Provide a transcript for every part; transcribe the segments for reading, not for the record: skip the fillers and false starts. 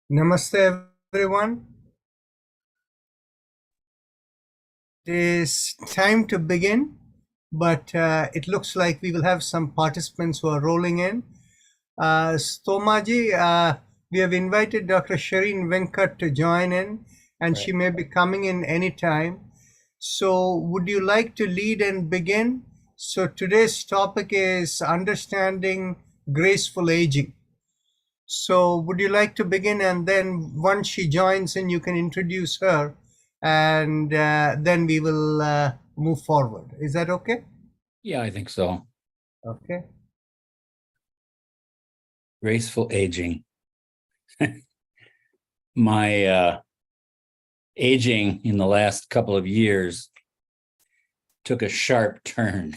Namaste, everyone. It is time to begin, but it looks like we will have some participants who are rolling in. Stomaji, we have invited Dr. Shireen Venkat to join in, and she may be coming in anytime. So, would you like to lead and begin? So, today's topic is understanding graceful aging. So, would you like to begin? And then once she joins in, you can introduce her, and then we will move forward. Is that okay? Yeah, I think so. Okay. Graceful aging. My aging in the last couple of years took a sharp turn,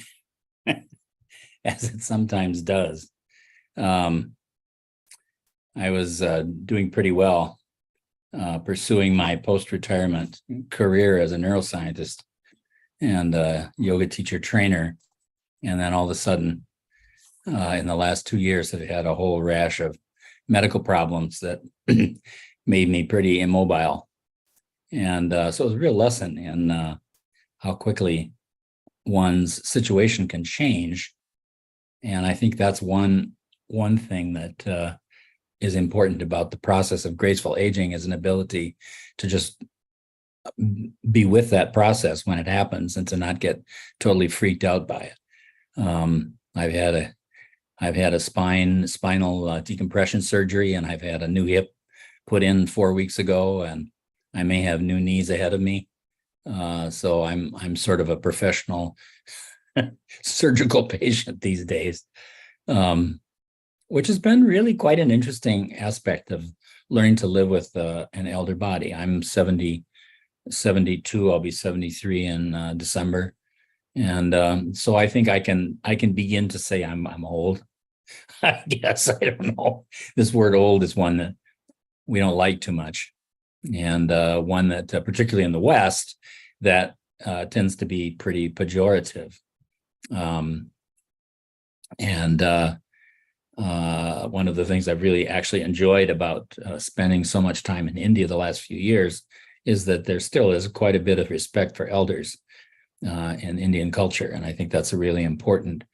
as it sometimes does. I was doing pretty well, pursuing my post-retirement career as a neuroscientist and yoga teacher trainer. And then all of a sudden, in the last 2 years, I've had a whole rash of medical problems that made me pretty immobile. And so it was a real lesson in how quickly one's situation can change. And I think that's one thing that is important about the process of graceful aging, is an ability to just be with that process when it happens and to not get totally freaked out by it. I've had a spinal decompression surgery, and I've had a new hip put in 4 weeks ago, and I may have new knees ahead of me. So I'm sort of a professional surgical patient these days, which has been really quite an interesting aspect of learning to live with an elder body. I'm 72. I'll be 73 in December. And so I think I can begin to say I'm old. I guess, I don't know. This word old is one that we don't like too much, and one that particularly in the West, that tends to be pretty pejorative. And one of the things I've really actually enjoyed about spending so much time in India the last few years is that there still is quite a bit of respect for elders in Indian culture. And I think that's a really important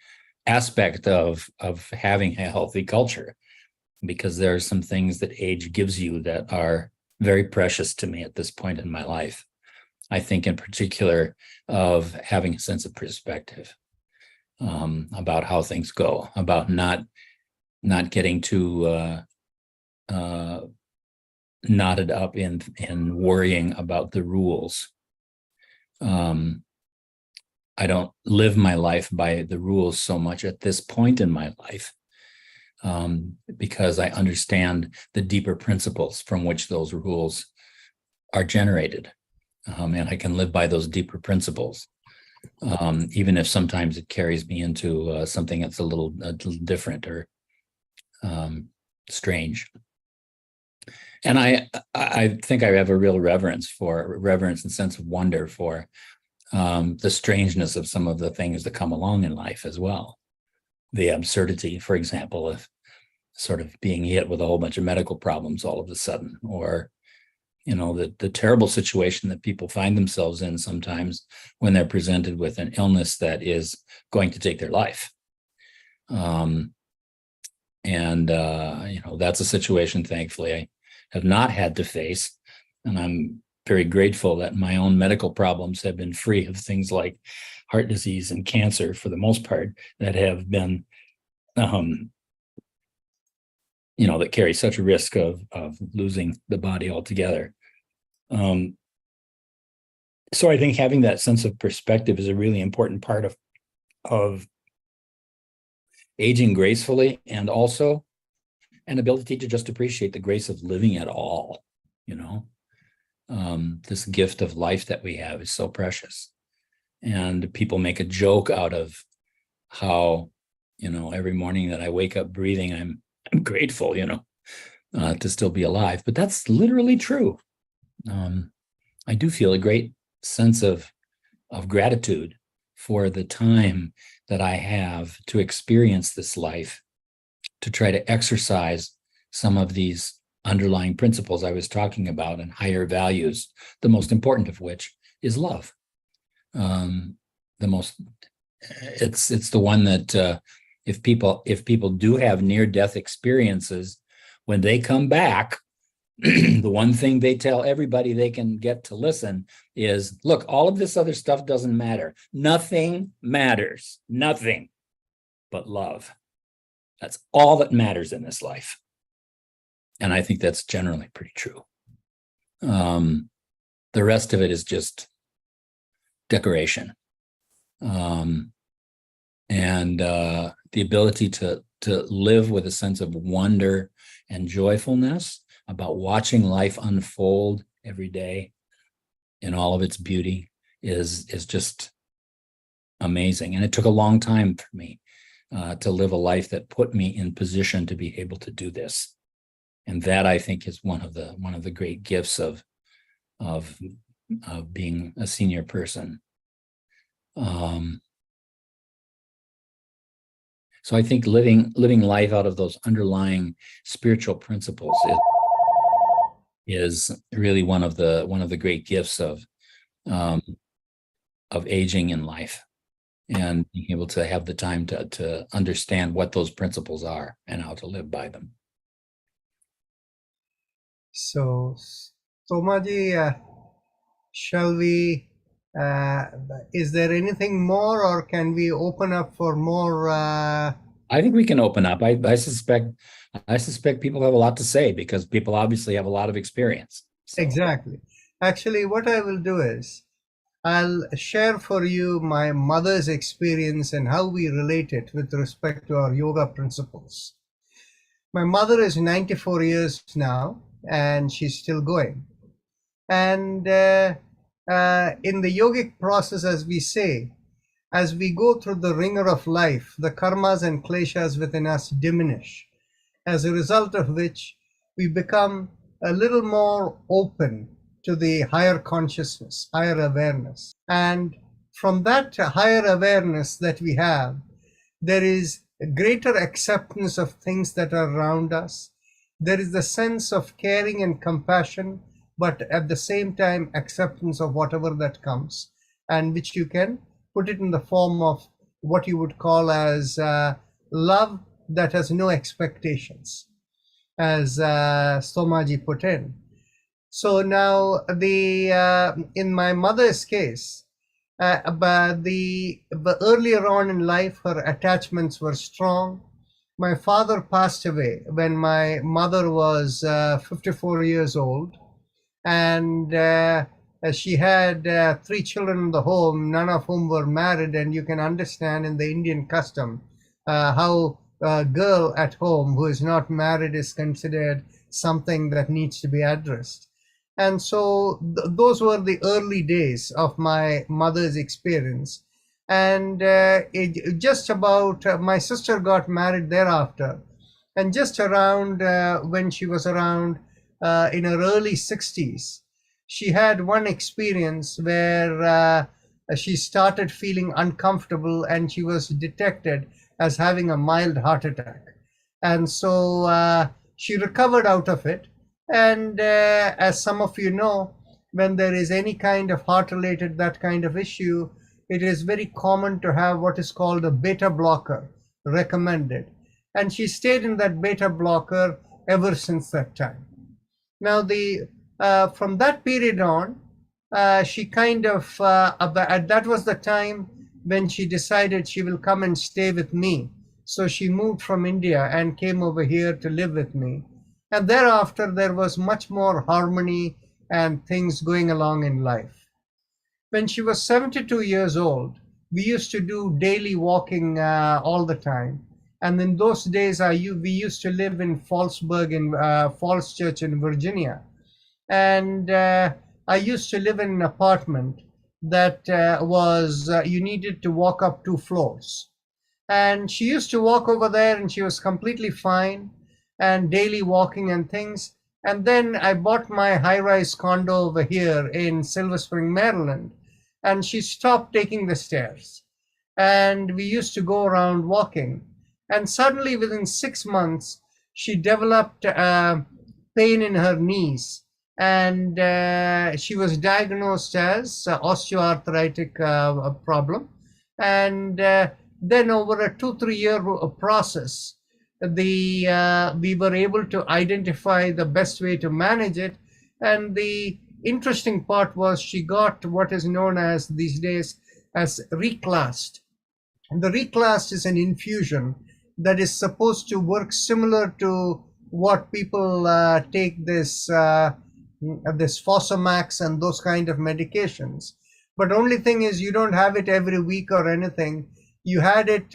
aspect of having a healthy culture, because there are some things that age gives you that are very precious to me at this point in my life. I think in particular of having a sense of perspective about how things go, about not getting too knotted up in worrying about the rules. I don't live my life by the rules so much at this point in my life, because I understand the deeper principles from which those rules are generated. And I can live by those deeper principles, even if sometimes it carries me into something that's a little different or strange. And I think I have a real reverence and sense of wonder for the strangeness of some of the things that come along in life as well. The absurdity, for example, of sort of being hit with a whole bunch of medical problems all of a sudden, or the terrible situation that people find themselves in sometimes when they're presented with an illness that is going to take their life. That's a situation, thankfully, I have not had to face. And I'm very grateful that my own medical problems have been free of things like heart disease and cancer, for the most part, that have been, that carry such a risk of losing the body altogether. So I think having that sense of perspective is a really important part of aging gracefully, and also an ability to just appreciate the grace of living at all. This gift of life that we have is so precious. And people make a joke out of how, every morning that I wake up breathing, I'm grateful, to still be alive. But that's literally true. I do feel a great sense of gratitude for the time that I have to experience this life, to try to exercise some of these underlying principles I was talking about and higher values, the most important of which is love. The most, it's the one that if people do have near-death experiences, when they come back, the one thing they tell everybody they can get to listen is, look, all of this other stuff doesn't matter. Nothing matters, nothing but love. That's all that matters in this life. And I think that's generally pretty true. The rest of it is just decoration. And the ability to live with a sense of wonder and joyfulness about watching life unfold every day in all of its beauty is just amazing. And it took a long time for me to live a life that put me in position to be able to do this. And that, I think, is one of the great gifts of being a senior person. So I think living life out of those underlying spiritual principles is really one of the great gifts of aging in life, and being able to have the time to understand what those principles are and how to live by them. So, Somaji, shall we, is there anything more, or can we open up for more? I think we can open up. I suspect people have a lot to say, because people obviously have a lot of experience. So. Exactly. Actually, what I will do is I'll share for you my mother's experience and how we relate it with respect to our yoga principles. My mother is 94 years now, and she's still going. And in the yogic process, as we say, as we go through the ringer of life, the karmas and kleshas within us diminish, as a result of which we become a little more open to the higher consciousness, higher awareness. And from that higher awareness that we have, there is a greater acceptance of things that are around us. There is the sense of caring and compassion, but at the same time, acceptance of whatever that comes, and which you can put it in the form of what you would call as love that has no expectations, as Stomaji put in. So now, in my mother's case, but earlier on in life, her attachments were strong. My father passed away when my mother was 54 years old, and she had 3 children in the home, none of whom were married. And you can understand in the Indian custom how a girl at home who is not married is considered something that needs to be addressed. And so those were the early days of my mother's experience. And just about my sister got married thereafter. And just around when she was around in her early 60s, she had one experience where she started feeling uncomfortable, and she was detected as having a mild heart attack. And so she recovered out of it. And as some of you know, when there is any kind of heart-related, that kind of issue, it is very common to have what is called a beta blocker recommended. And she stayed in that beta blocker ever since that time. Now, from that period on, she kind of, that was the time when she decided she will come and stay with me. So she moved from India and came over here to live with me. And thereafter, there was much more harmony and things going along in life. When she was 72 years old, we used to do daily walking all the time. And in those days, we used to live in Fallsburg, in Falls Church in Virginia. And I used to live in an apartment that you needed to walk up 2 floors. And she used to walk over there, and she was completely fine, and daily walking and things. And then I bought my high-rise condo over here in Silver Spring, Maryland, and she stopped taking the stairs. And we used to go around walking. And suddenly, within 6 months, she developed pain in her knees. And she was diagnosed as osteoarthritic problem. And then, over a 2 3 year process, we were able to identify the best way to manage it. And the interesting part was she got what is known as these days as reclassed. And the reclassed is an infusion that is supposed to work similar to what people take this Fosamax and those kind of medications. But only thing is, you don't have it every week or anything. You had it.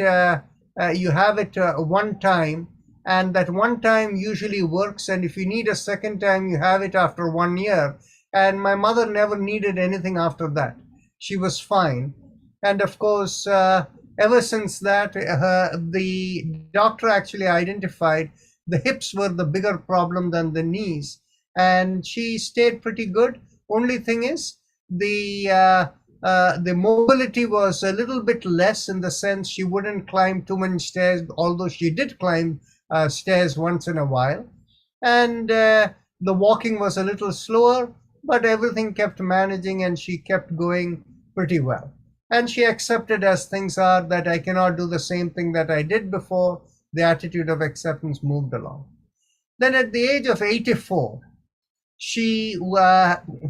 You have it one time, and that one time usually works. And if you need a second time, you have it after 1 year. And my mother never needed anything after that. She was fine. And of course, ever since that, the doctor actually identified the hips were the bigger problem than the knees, and she stayed pretty good. Only thing is, the mobility was a little bit less, in the sense she wouldn't climb too many stairs, although she did climb stairs once in a while. And the walking was a little slower, but everything kept managing and she kept going pretty well. And she accepted, as things are, that I cannot do the same thing that I did before. The attitude of acceptance moved along. Then at the age of 84, she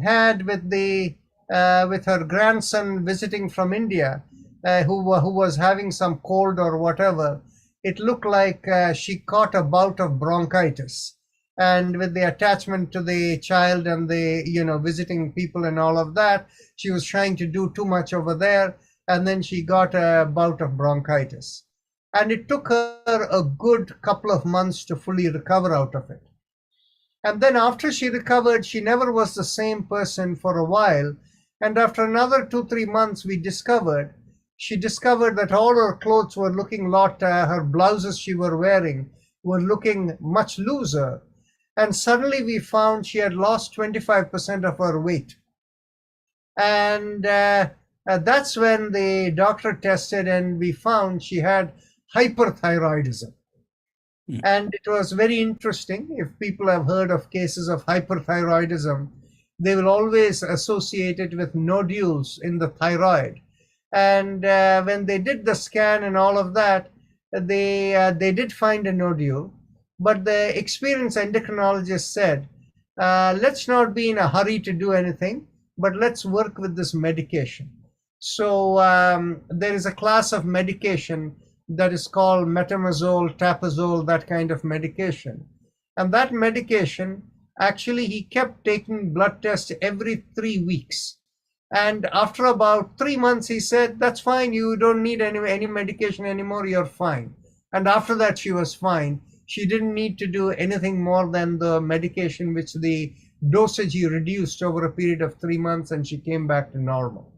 had with her grandson visiting from India, who was having some cold or whatever. It looked like she caught a bout of bronchitis, and with the attachment to the child and the visiting people and all of that, she was trying to do too much over there, and then she got a bout of bronchitis, and it took her a good couple of months to fully recover out of it. And then after she recovered, she never was the same person for a while. And after another 2 3 months, she discovered that all her clothes were looking her blouses she were wearing were looking much looser. And suddenly we found she had lost 25% of her weight. And that's when the doctor tested, and we found she had hyperthyroidism. And it was very interesting. If people have heard of cases of hyperthyroidism, they will always associate it with nodules in the thyroid. And when they did the scan and all of that, they did find a nodule. But the experienced endocrinologist said, let's not be in a hurry to do anything, but let's work with this medication. So there is a class of medication that is called metamazole, tapazole, that kind of medication. And that medication, actually, he kept taking blood tests every 3 weeks. And after about 3 months, he said, that's fine, you don't need any medication anymore, you're fine. And after that, she was fine. She didn't need to do anything more than the medication, which the dosage he reduced over a period of 3 months, and she came back to normal.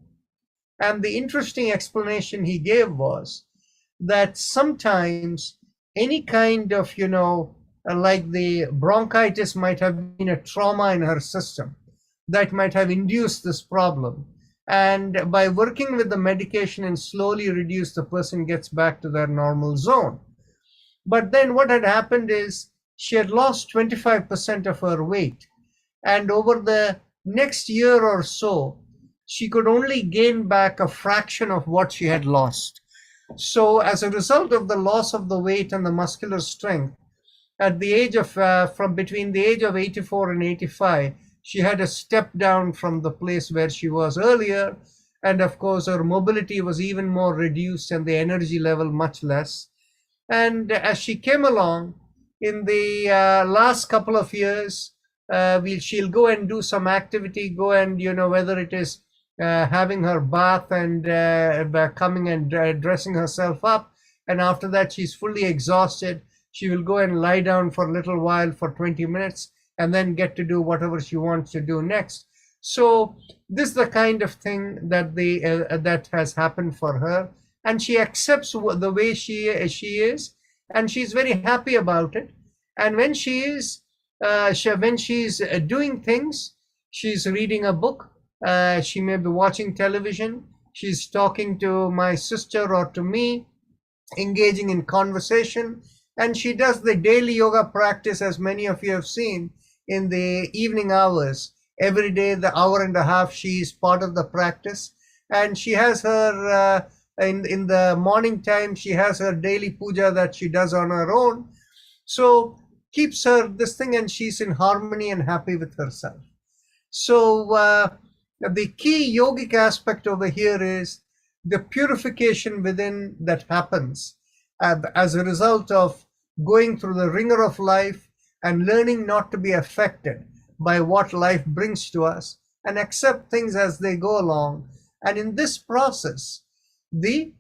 And the interesting explanation he gave was that sometimes any kind of, like the bronchitis might have been a trauma in her system that might have induced this problem. And by working with the medication and slowly reduce, the person gets back to their normal zone. But then what had happened is she had lost 25% of her weight. And over the next year or so, she could only gain back a fraction of what she had lost. So as a result of the loss of the weight and the muscular strength, at the age of, from between the age of 84 and 85, she had a step down from the place where she was earlier. And of course, her mobility was even more reduced and the energy level much less. And as she came along in the last couple of years, she'll go and do some activity, go and, whether it is having her bath and coming and dressing herself up. And after that, she's fully exhausted. She will go and lie down for a little while for 20 minutes and then get to do whatever she wants to do next. So this is the kind of thing that that has happened for her. And she accepts the way she is, and she's very happy about it. And when she is, when she's doing things, she's reading a book, she may be watching television, she's talking to my sister or to me, engaging in conversation, and she does the daily yoga practice, as many of you have seen, in the evening hours. Every day, the hour and a half, she is part of the practice, and she has her in the morning time. She has her daily puja that she does on her own. So keeps her this thing, and she's in harmony and happy with herself. So the key yogic aspect over here is the purification within that happens as a result of going through the ringer of life and learning not to be affected by what life brings to us and accept things as they go along. And in this process, the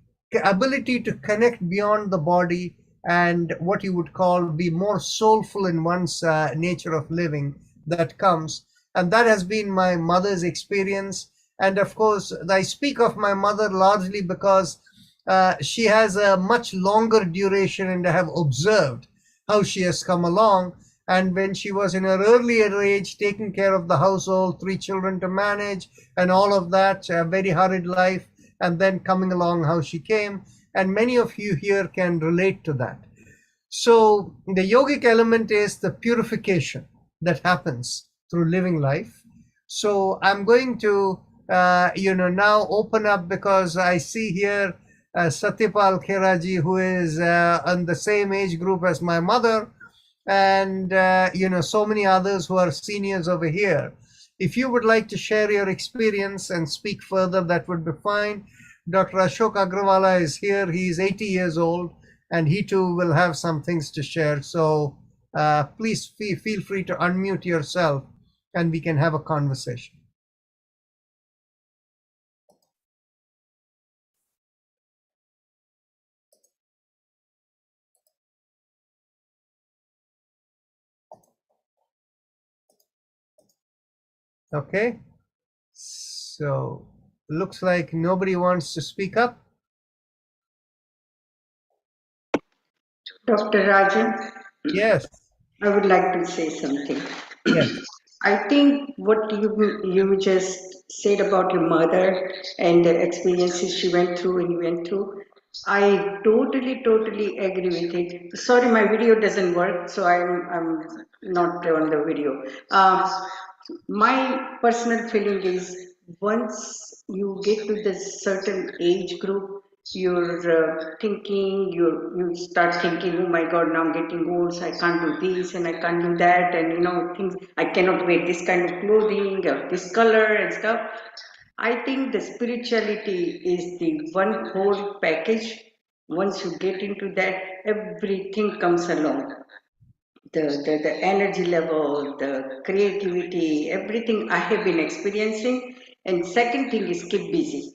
ability to connect beyond the body and what you would call be more soulful in one's nature of living that comes. And that has been my mother's experience. And of course, I speak of my mother largely because she has a much longer duration, and I have observed how she has come along. And when she was in her earlier age, taking care of the household, 3 children to manage, and all of that, a very hurried life, and then coming along how she came. And many of you here can relate to that. So the yogic element is the purification that happens through living life. So I'm going to, now open up, because I see here Satyapal Kheraji, who is on the same age group as my mother, and so many others who are seniors over here. If you would like to share your experience and speak further, that would be fine. Dr. Ashok Agrawala is here. He's 80 years old, and he too will have some things to share. So please feel free to unmute yourself, and we can have a conversation. Okay. So looks like nobody wants to speak up. Dr. Rajan, Yes. I would like to say something. Yes. I think what you just said about your mother and the experiences she went through and you went through, I totally agree with it. Sorry, my video doesn't work, so I'm not on the video. My personal feeling is once you get to this certain age group, you start thinking, oh my God, now I'm getting old, so I can't do this and I can't do that, and things, I cannot wear this kind of clothing or this color and stuff. I think the spirituality is the one whole package. Once you get into that, everything comes along. The energy level, the creativity, everything I have been experiencing. And second thing is keep busy.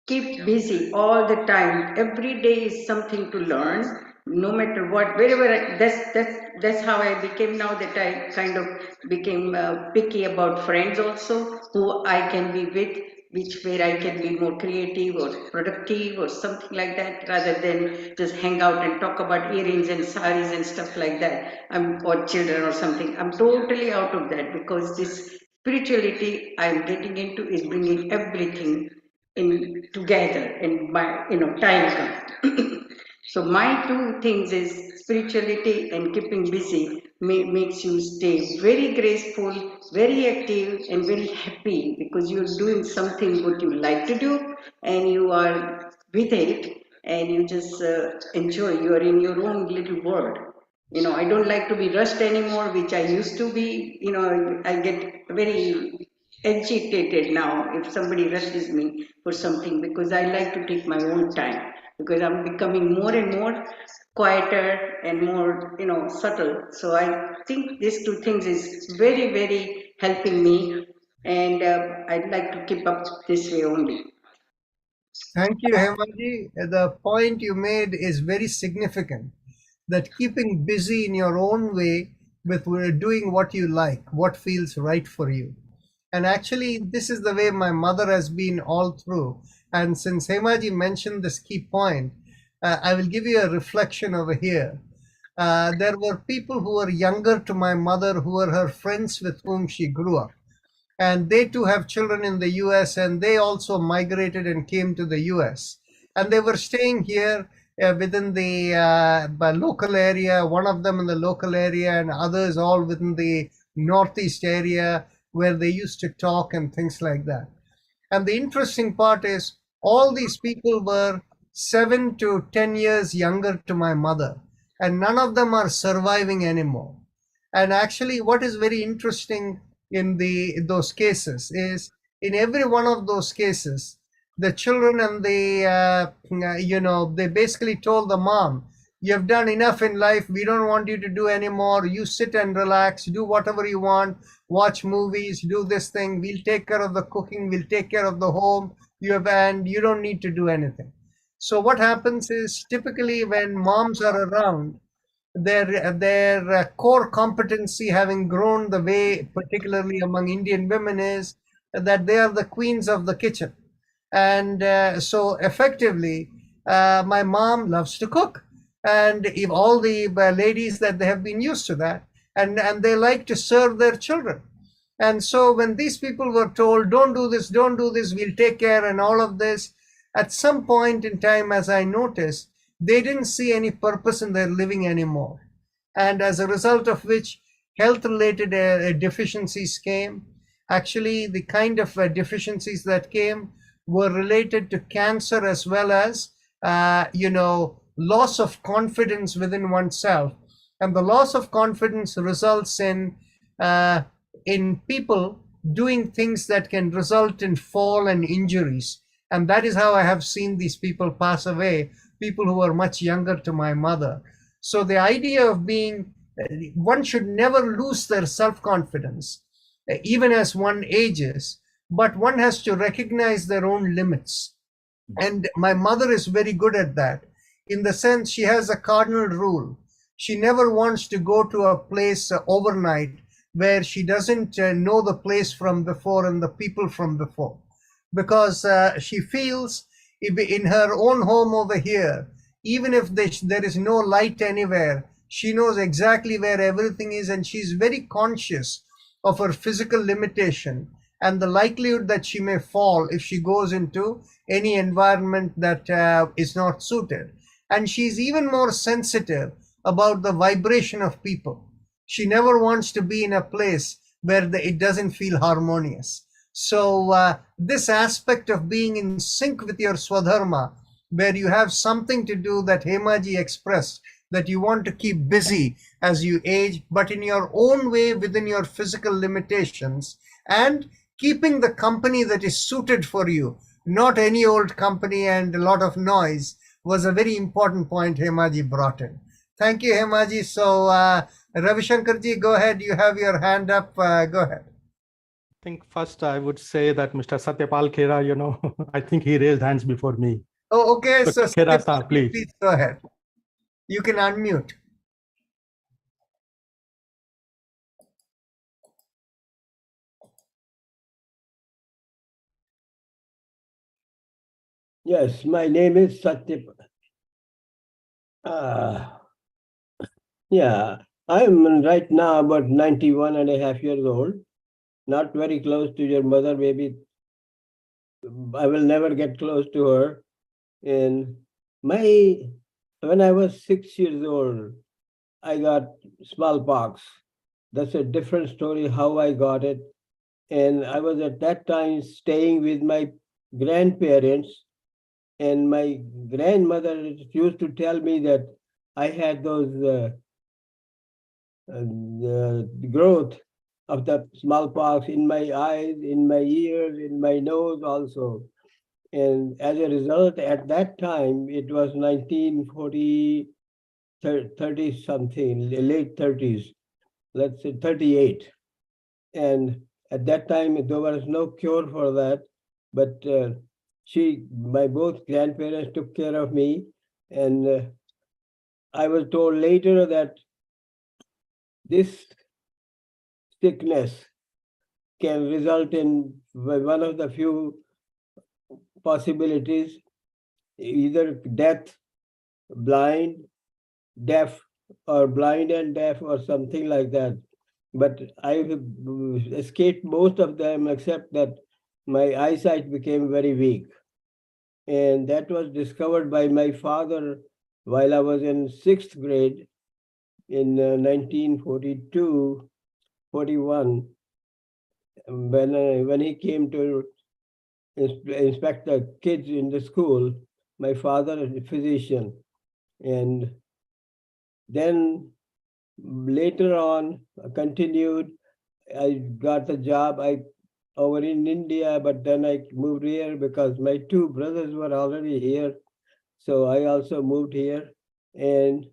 Keep busy all the time. Every day is something to learn, no matter what. That's how I became now that I kind of became picky about friends also, who I can be with, which where I can be more creative or productive or something like that, rather than just hang out and talk about earrings and saris and stuff like that. Or children or something. I'm totally out of that because this spirituality I'm getting into is bringing everything in together in my time come. So my two things is spirituality and keeping busy makes you stay very graceful, very active, and very happy because you're doing something what you like to do and you are with it and you just enjoy. You are in your own little world. I don't like to be rushed anymore, which I used to be. I get very agitated now if somebody rushes me for something because I like to take my own time because I'm becoming more and more quieter and more, subtle. So I think these two things is very helping me, and I'd like to keep up this way only. Thank you, Hemaji. The point you made is very significant, that keeping busy in your own way with doing what you like, what feels right for you. And actually, this is the way my mother has been all through. And since Hemaji mentioned this key point, I will give you a reflection over here. there were people who were younger to my mother who were her friends with whom she grew up. And they too have children in the US, and they also migrated and came to the US. And they were staying here within the local area, one of them in the local area, and others all within the Northeast area where they used to talk and things like that. And the interesting part is, all these people were 7 to 10 years younger to my mother, and none of them are surviving anymore. And actually, what is very interesting in those cases is, in every one of those cases, the children and they basically told the mom, "You have done enough in life. We don't want you to do anymore. You sit and relax, do whatever you want, watch movies, do this thing. We'll take care of the cooking. We'll take care of the home. And you don't need to do anything." So what happens is, typically when moms are around, their core competency, having grown the way, particularly among Indian women, is that they are the queens of the kitchen. And so effectively, my mom loves to cook, and if all the ladies that they have been used to that, and they like to serve their children. And so when these people were told, "Don't do this, don't do this, we'll take care," and all of this, at some point in time, as I noticed, they didn't see any purpose in their living anymore. And as a result of which, health related deficiencies came. Actually, the kind of deficiencies that came were related to cancer, as well as loss of confidence within oneself. And the loss of confidence results in people doing things that can result in fall and injuries. And that is how I have seen these people pass away, people who are much younger to my mother. So the idea of one should never lose their self-confidence, even as one ages, but one has to recognize their own limits. And my mother is very good at that, in the sense she has a cardinal rule. She never wants to go to a place overnight where she doesn't know the place from before and the people from before, because she feels in her own home over here, even if there is no light anywhere, she knows exactly where everything is, and she's very conscious of her physical limitation and the likelihood that she may fall if she goes into any environment that is not suited. And she's even more sensitive about the vibration of people. She never wants to be in a place where it doesn't feel harmonious. So this aspect of being in sync with your Swadharma, where you have something to do, that Hemaji expressed, that you want to keep busy as you age, but in your own way, within your physical limitations, and keeping the company that is suited for you, not any old company and a lot of noise, was a very important point Hemaji brought in. Thank you, Hemaji. So Ravi Shankarji, go ahead. You have your hand up. Go ahead. I think first I would say that Mr. Satyapal Khera, I think he raised hands before me. Oh, okay. So Khera sir, please go ahead. You can unmute. Yes, my name is Satyap. Yeah, I'm right now about 91 and a half years old. Not very close to your mother, maybe I will never get close to her. And when I was 6 years old, I got smallpox. That's a different story how I got it. And I was at that time staying with my grandparents, and my grandmother used to tell me that I had those growth of the smallpox in my eyes, in my ears, in my nose also. And as a result, at that time, it was 1940, 30 something, late 30s, let's say 38. And at that time, there was no cure for that, but my both grandparents took care of me. And I was told later that this sickness can result in one of the few possibilities, either death, blind, deaf, or blind and deaf or something like that. But I escaped most of them except that my eyesight became very weak. And that was discovered by my father while I was in sixth grade in 1942, 41, when he came to inspect the kids in the school. My father is a physician. And then later on, continued. I got a job over in India, but then I moved here because my two brothers were already here. So I also moved here. And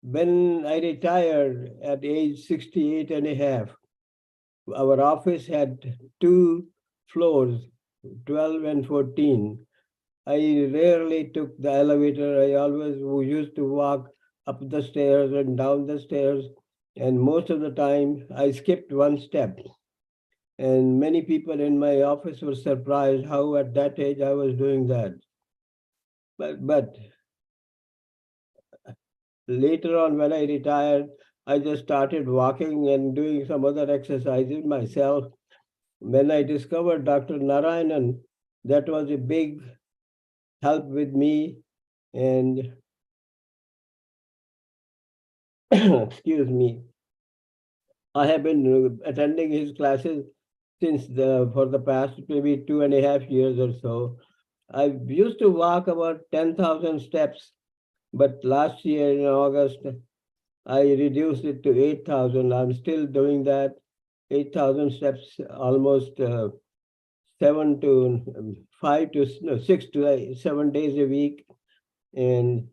when I retired at age 68 and a half, our office had two floors, 12 and 14. I rarely took the elevator. I always used to walk up the stairs and down the stairs. And most of the time, I skipped one step. And many people in my office were surprised how at that age I was doing that. But later on, when I retired, I just started walking and doing some other exercises myself. When I discovered Dr. Narayanan, that was a big help with me. And excuse me, I have been attending his classes for the past maybe 2.5 years or so. I used to walk about 10,000 steps, but last year in August, I reduced it to 8,000. I'm still doing that, 8,000 steps, almost 6 to 7 days a week. And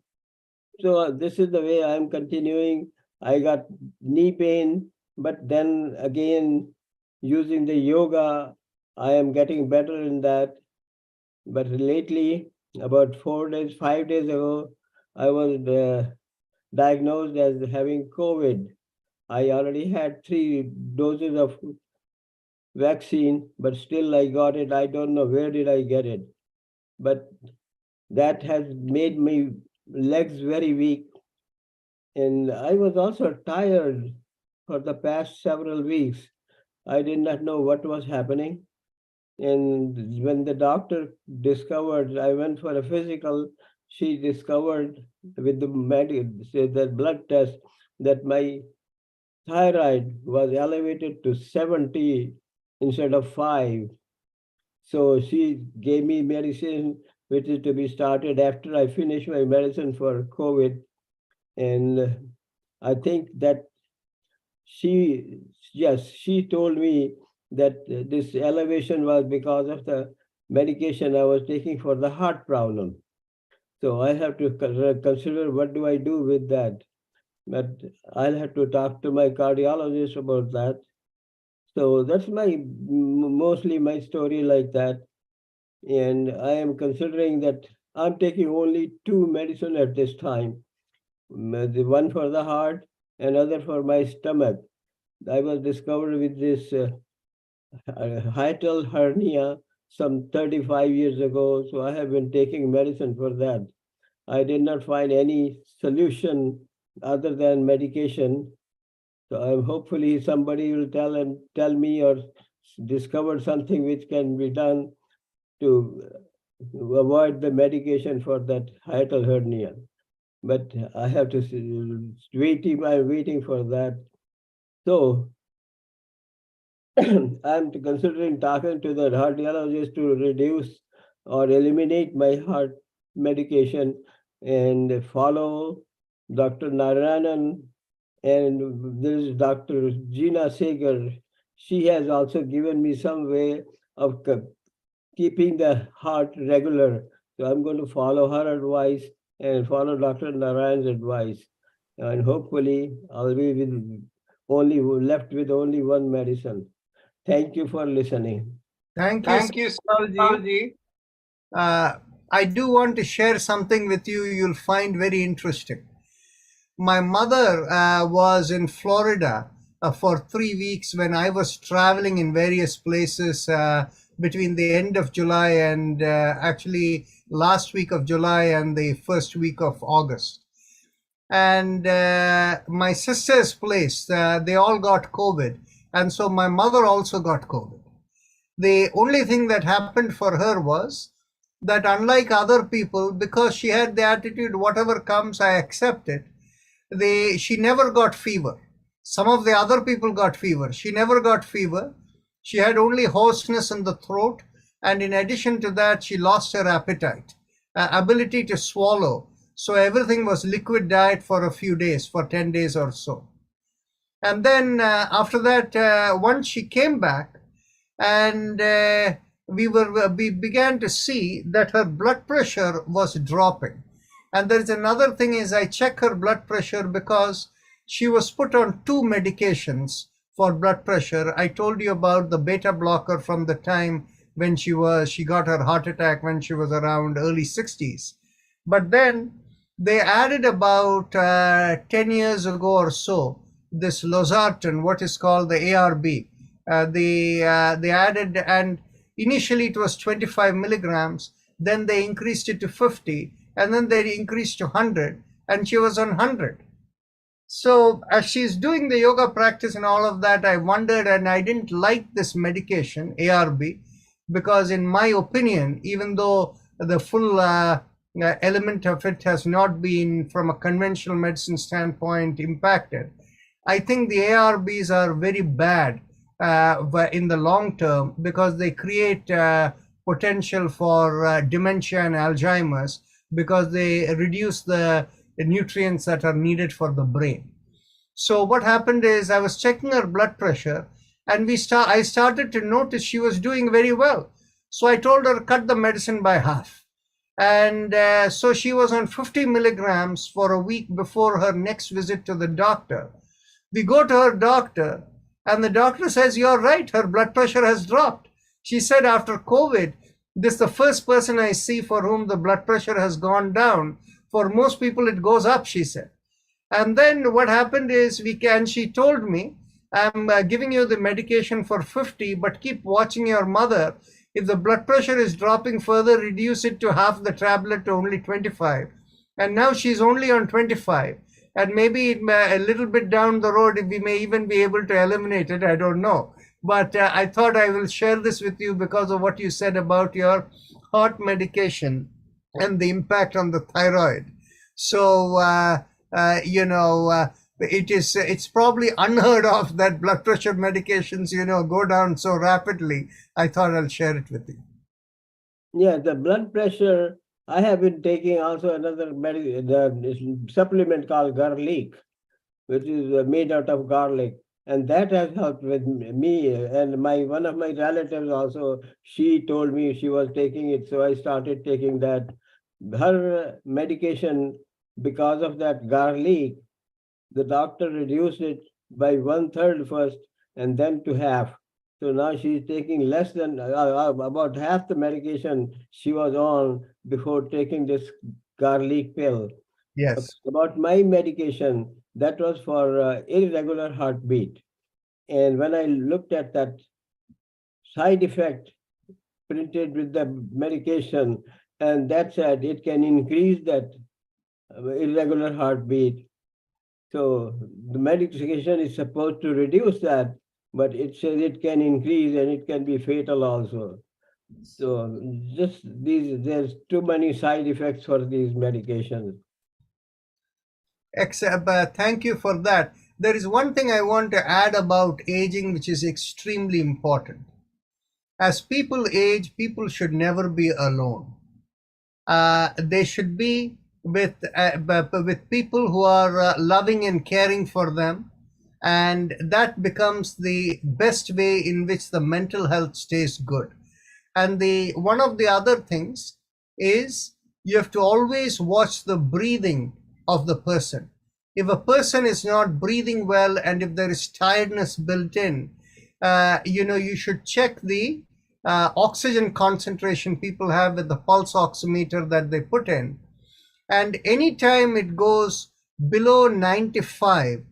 so this is the way I'm continuing. I got knee pain, but then again, using the yoga, I am getting better in that. But lately, about 4 days, 5 days ago, I was diagnosed as having COVID. I already had 3 doses of vaccine, but still I got it. I don't know where did I get it. But that has made my legs very weak. And I was also tired for the past several weeks. I did not know what was happening. And when the doctor discovered, I went for a physical, she discovered with the blood test that my thyroid was elevated to 70 instead of 5. So she gave me medicine, which is to be started after I finish my medicine for COVID. And I think that she, yes, she told me that this elevation was because of the medication I was taking for the heart problem. So I have to consider what do I do with that. But I'll have to talk to my cardiologist about that. So that's mostly my story like that. And I am considering that I'm taking only two medicine at this time, the one for the heart, another for my stomach. I was discovered with this hiatal hernia some 35 years ago, so I have been taking medicine for that. I did not find any solution other than medication. So I'm hopefully somebody will tell me or discover something which can be done to avoid the medication for that hiatal hernia. But I have to I'm waiting for that. So I'm considering talking to the cardiologist to reduce or eliminate my heart medication and follow Dr. Narayanan, and there is Dr. Gina Sager. She has also given me some way of keeping the heart regular. So I'm going to follow her advice and follow Dr. Narayan's advice. And hopefully I'll be left with only one medicine. Thank you for listening. Thank you, Thank you, Sankalji. Sankalji. I do want to share something with you you'll find very interesting. My mother was in Florida for 3 weeks when I was traveling in various places between the end of July and actually last week of July and the first week of August. and my sister's place, they all got COVID. And so my mother also got COVID. The only thing that happened for her was that, unlike other people, because she had the attitude, whatever comes, I accept it, she never got fever. Some of the other people got fever. She never got fever. She had only hoarseness in the throat. And in addition to that, she lost her appetite, ability to swallow. So everything was liquid diet for a few days, for 10 days or so. And then after that, once she came back, and we began to see that her blood pressure was dropping. And there is another thing is, I check her blood pressure because she was put on 2 medications for blood pressure. I told you about the beta blocker from the time when she got her heart attack when she was around early 60s. But then they added about 10 years ago or so this losartan, what is called the ARB. They added, and initially it was 25 milligrams, then they increased it to 50, and then they increased to 100, and she was on 100. So as she's doing the yoga practice and all of that, I wondered, and I didn't like this medication, ARB, because in my opinion, even though the full element of it has not been, from a conventional medicine standpoint, impacted, I think the ARBs are very bad in the long term, because they create potential for dementia and Alzheimer's, because they reduce the nutrients that are needed for the brain. So what happened is, I was checking her blood pressure, and I started to notice she was doing very well. So I told her, cut the medicine by half. And so she was on 50 milligrams for a week before her next visit to the doctor. We go to her doctor, and the doctor says, you're right, her blood pressure has dropped. She said, after COVID, this is the first person I see for whom the blood pressure has gone down. For most people, it goes up, she said. And then what happened is, she told me, I'm giving you the medication for 50, but keep watching your mother. If the blood pressure is dropping further, reduce it to half the tablet to only 25. And now she's only on 25. And maybe a little bit down the road, we may even be able to eliminate it. I don't know. But I thought I will share this with you because of what you said about your heart medication and the impact on the thyroid. So, it's probably unheard of that blood pressure medications, go down so rapidly. I thought I'll share it with you. Yeah, the blood pressure, I have been taking also another supplement called garlic, which is made out of garlic. And that has helped with me. And one of my relatives also, she told me she was taking it. So I started taking that. Her medication, because of that garlic, the doctor reduced it by 1/3 first, and then to half. So now she's taking less than about half the medication she was on before taking this garlic pill. Yes. About my medication, that was for irregular heartbeat. And when I looked at that side effect printed with the medication, and that said it can increase that irregular heartbeat. So the medication is supposed to reduce that, but it says it can increase and it can be fatal also. So there's too many side effects for these medications. Thank you for that. There is one thing I want to add about aging, which is extremely important. As people age, people should never be alone. They should be with people who are loving and caring for them, and that becomes the best way in which the mental health stays good. And one of the other things is, you have to always watch the breathing of the person. If a person is not breathing well, and if there is tiredness built in, you should check the oxygen concentration people have with the pulse oximeter that they put in. And anytime it goes below 95,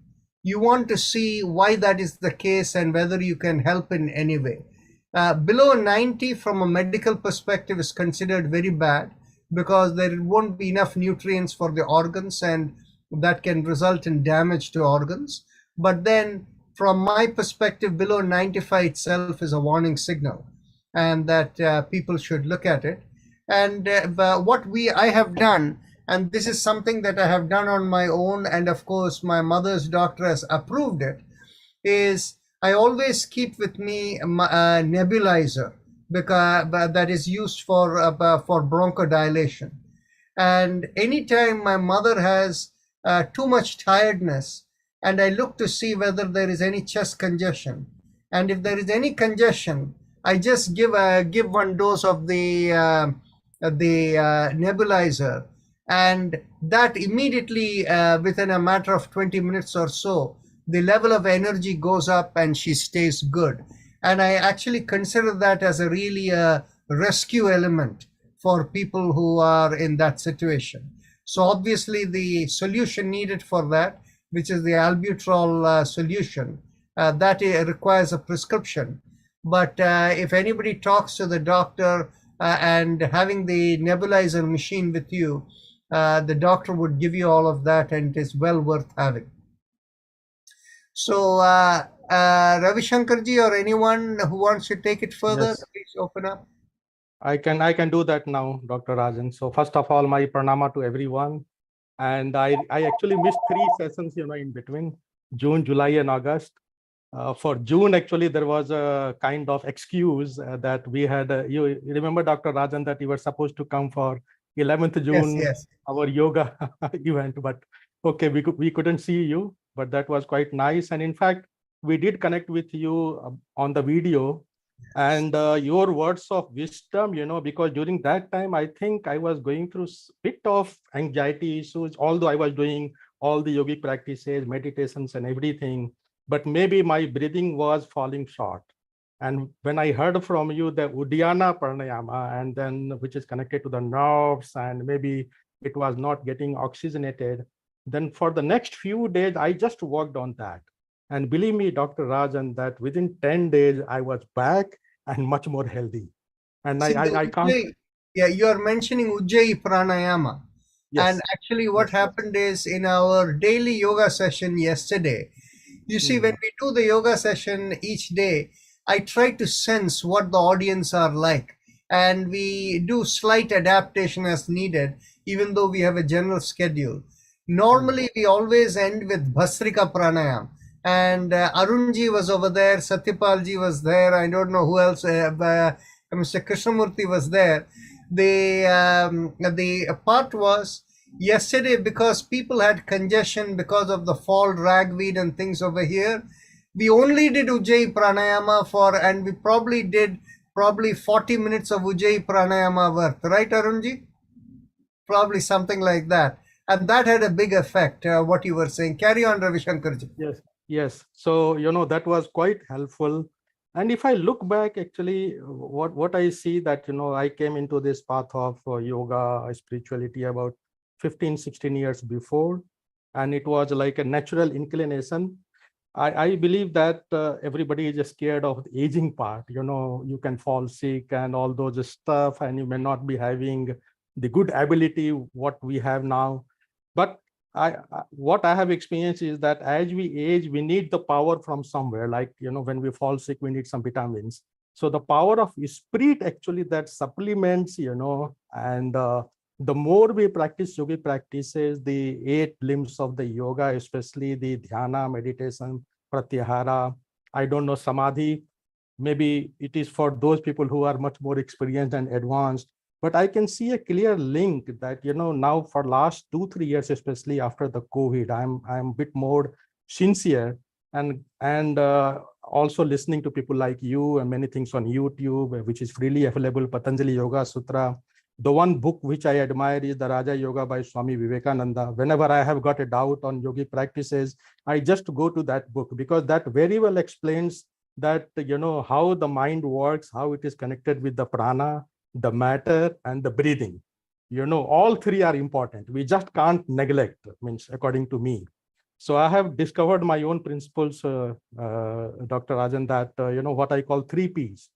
you want to see why that is the case and whether you can help in any way. Below 90 from a medical perspective is considered very bad, because there won't be enough nutrients for the organs, and that can result in damage to organs. But then, from my perspective, below 95 itself is a warning signal, and that people should look at it. And what I have done, and this is something that I have done on my own, and of course, my mother's doctor has approved it, is I always keep with me a nebulizer, because that is used for bronchodilation. And anytime my mother has too much tiredness, and I look to see whether there is any chest congestion, and if there is any congestion, I just give one dose of the nebulizer, and that immediately, within a matter of 20 minutes or so, the level of energy goes up and she stays good. And I actually consider that as a really rescue element for people who are in that situation. So obviously the solution needed for that, which is the albuterol solution, that requires a prescription. But if anybody talks to the doctor and having the nebulizer machine with you, the doctor would give you all of that, and it is well worth having. So Ravi Shankarji or anyone who wants to take it further, Yes. please open up. I can do that now, Dr. Rajan. So first of all, my pranama to everyone. And I actually missed 3 sessions, in between June, July, and August. For June, actually, there was a kind of excuse that we had. You remember, Dr. Rajan, that you were supposed to come for 11th June, Yes. our yoga event, but okay, we couldn't see you, but that was quite nice. And in fact, we did connect with you on the video, and your words of wisdom, because during that time, I think I was going through a bit of anxiety issues, although I was doing all the yogic practices, meditations, and everything, but maybe my breathing was falling short. And when I heard from you the Uddiyana Pranayama, and then which is connected to the nerves, and maybe it was not getting oxygenated, then for the next few days, I just worked on that. And believe me, Dr. Rajan, that within 10 days, I was back and much more healthy. And See, I can't. yeah, you are mentioning Ujjayi Pranayama. Yes. And actually what Yes. happened is, in our daily yoga session yesterday, you see, when we do the yoga session each day, I try to sense what the audience are like. And we do slight adaptation as needed, even though we have a general schedule. Normally, we always end with Bhasrika Pranayam. And Arunji was over there, Satyapalji was there, I don't know who else, Mr. Krishnamurti was there. The part was, yesterday, because people had congestion because of the fall ragweed and things over here, we only did Ujjayi Pranayama and we probably did 40 minutes of Ujjayi Pranayama worth, right, Arunji? Probably something like that. And that had a big effect, what you were saying. Carry on, Ravi Shankarji. Yes. So, that was quite helpful. And if I look back, actually, what I see that, I came into this path of yoga, spirituality about 15, 16 years before, and it was like a natural inclination. I believe that everybody is scared of the aging part. You can fall sick and all those stuff, and you may not be having the good ability what we have now. But what I have experienced is that as we age, we need the power from somewhere. Like, when we fall sick, we need some vitamins. So the power of spirit actually that supplements, and the more we practice yogic practices, the 8 limbs of the yoga, especially the dhyana, meditation, pratyahara, I don't know, samadhi, maybe it is for those people who are much more experienced and advanced. But I can see a clear link that, now for last 2-3 years, especially after the COVID, I'm a bit more sincere and also listening to people like you and many things on YouTube, which is freely available, Patanjali Yoga Sutra. The one book which I admire is the Raja Yoga by Swami Vivekananda. Whenever I have got a doubt on yogic practices, I just go to that book, because that very well explains that, how the mind works, how it is connected with the prana, the matter, and the breathing. All 3 are important. We just can't neglect, means according to me. So I have discovered my own principles, Dr. Rajan, that, what I call 3 Ps.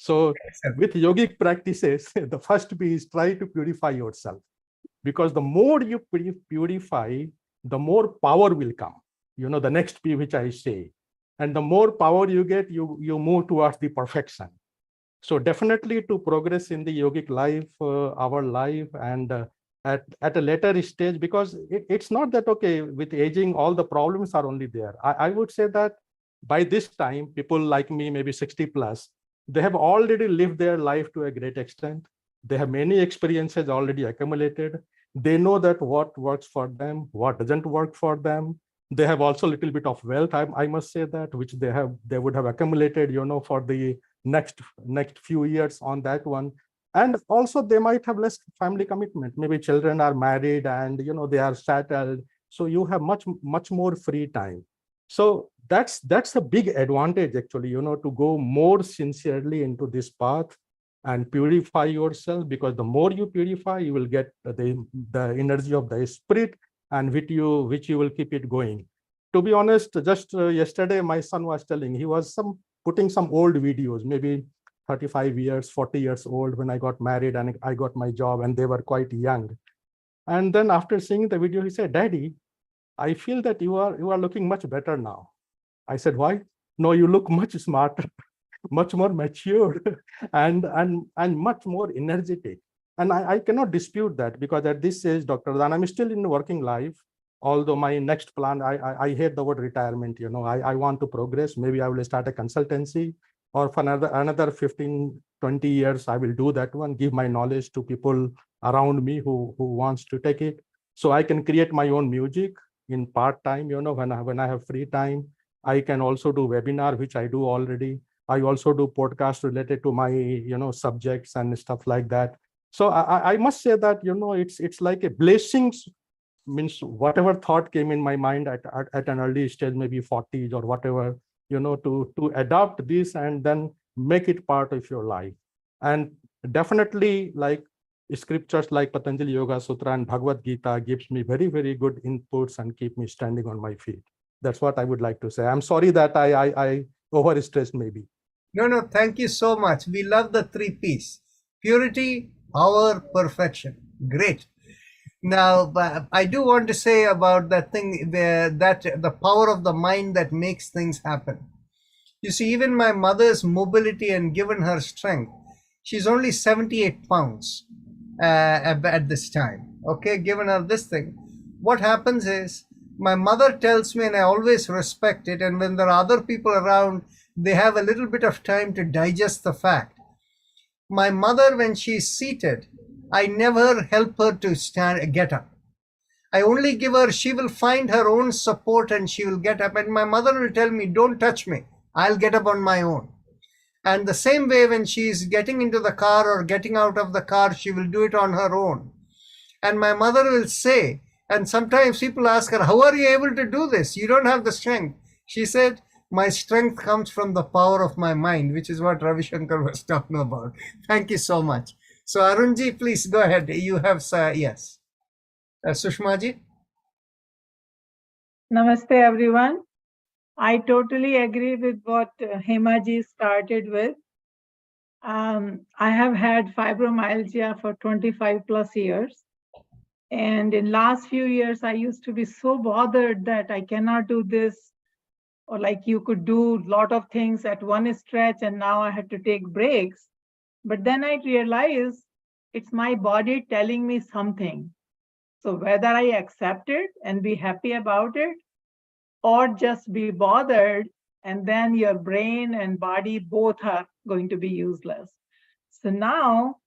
So with yogic practices, the first P is try to purify yourself. Because the more you purify, the more power will come. The next P which I say. And the more power you get, you move towards the perfection. So definitely to progress in the yogic life, our life, and at a later stage, because it's not that, okay, with aging, all the problems are only there. I would say that by this time, people like me, maybe 60 plus, they have already lived their life to a great extent. They have many experiences already accumulated. They know that what works for them, what doesn't work for them. They have also a little bit of wealth, I must say that, which they would have accumulated, for the next few years on that one. And also they might have less family commitment. Maybe children are married and they are settled. So you have much more free time. So that's a big advantage actually, to go more sincerely into this path and purify yourself, because the more you purify, you will get the energy of the spirit, and which you will keep it going. To be honest, just yesterday my son was telling, he was putting some old videos, maybe 35 years, 40 years old, when I got married and I got my job, and they were quite young. And then after seeing the video, he said, "Daddy, I feel that you are looking much better now." I said, "Why?" "No, you look much smarter, much more mature, and much more energetic." And I cannot dispute that, because at this age, Dr. Dan, I'm still in working life. Although my next plan, I hate the word retirement. I want to progress. Maybe I will start a consultancy, or for another 15, 20 years, I will do that one, give my knowledge to people around me who wants to take it. So I can create my own music in part-time, when I have free time. I can also do webinar, which I do already. I also do podcasts related to my, subjects and stuff like that. So I must say that, it's like a blessing. Means whatever thought came in my mind at an early stage, maybe 40s or whatever, to adopt this and then make it part of your life. And definitely, like scriptures like Patanjali Yoga Sutra and Bhagavad Gita gives me very, very good inputs and keep me standing on my feet. That's what I would like to say. I'm sorry that I overstressed maybe. No, thank you so much. We love the 3 P's: purity, power, perfection. Great. Now, I do want to say about that thing that the power of the mind that makes things happen. You see, even my mother's mobility and given her strength, she's only 78 pounds at this time. Okay, given her this thing, what happens is my mother tells me, and I always respect it. And when there are other people around, they have a little bit of time to digest the fact. My mother, when she's seated, I never help her to get up. I only give her, she will find her own support and she will get up. And my mother will tell me, "Don't touch me. I'll get up on my own." And the same way, when she's getting into the car or getting out of the car, she will do it on her own. And my mother will say, and sometimes people ask her, "How are you able to do this? You don't have the strength." She said, "My strength comes from the power of my mind," which is what Ravi Shankar was talking about. Thank you so much. So Arunji, please go ahead. You have, yes. Sushmaji? Namaste, everyone. I totally agree with what Hemaji started with. I have had fibromyalgia for 25 plus years. And in last few years, I used to be so bothered that I cannot do this, or like you could do a lot of things at one stretch, and now I had to take breaks. But then I realized it's my body telling me something. So whether I accept it and be happy about it, or just be bothered, and then your brain and body both are going to be useless. So now,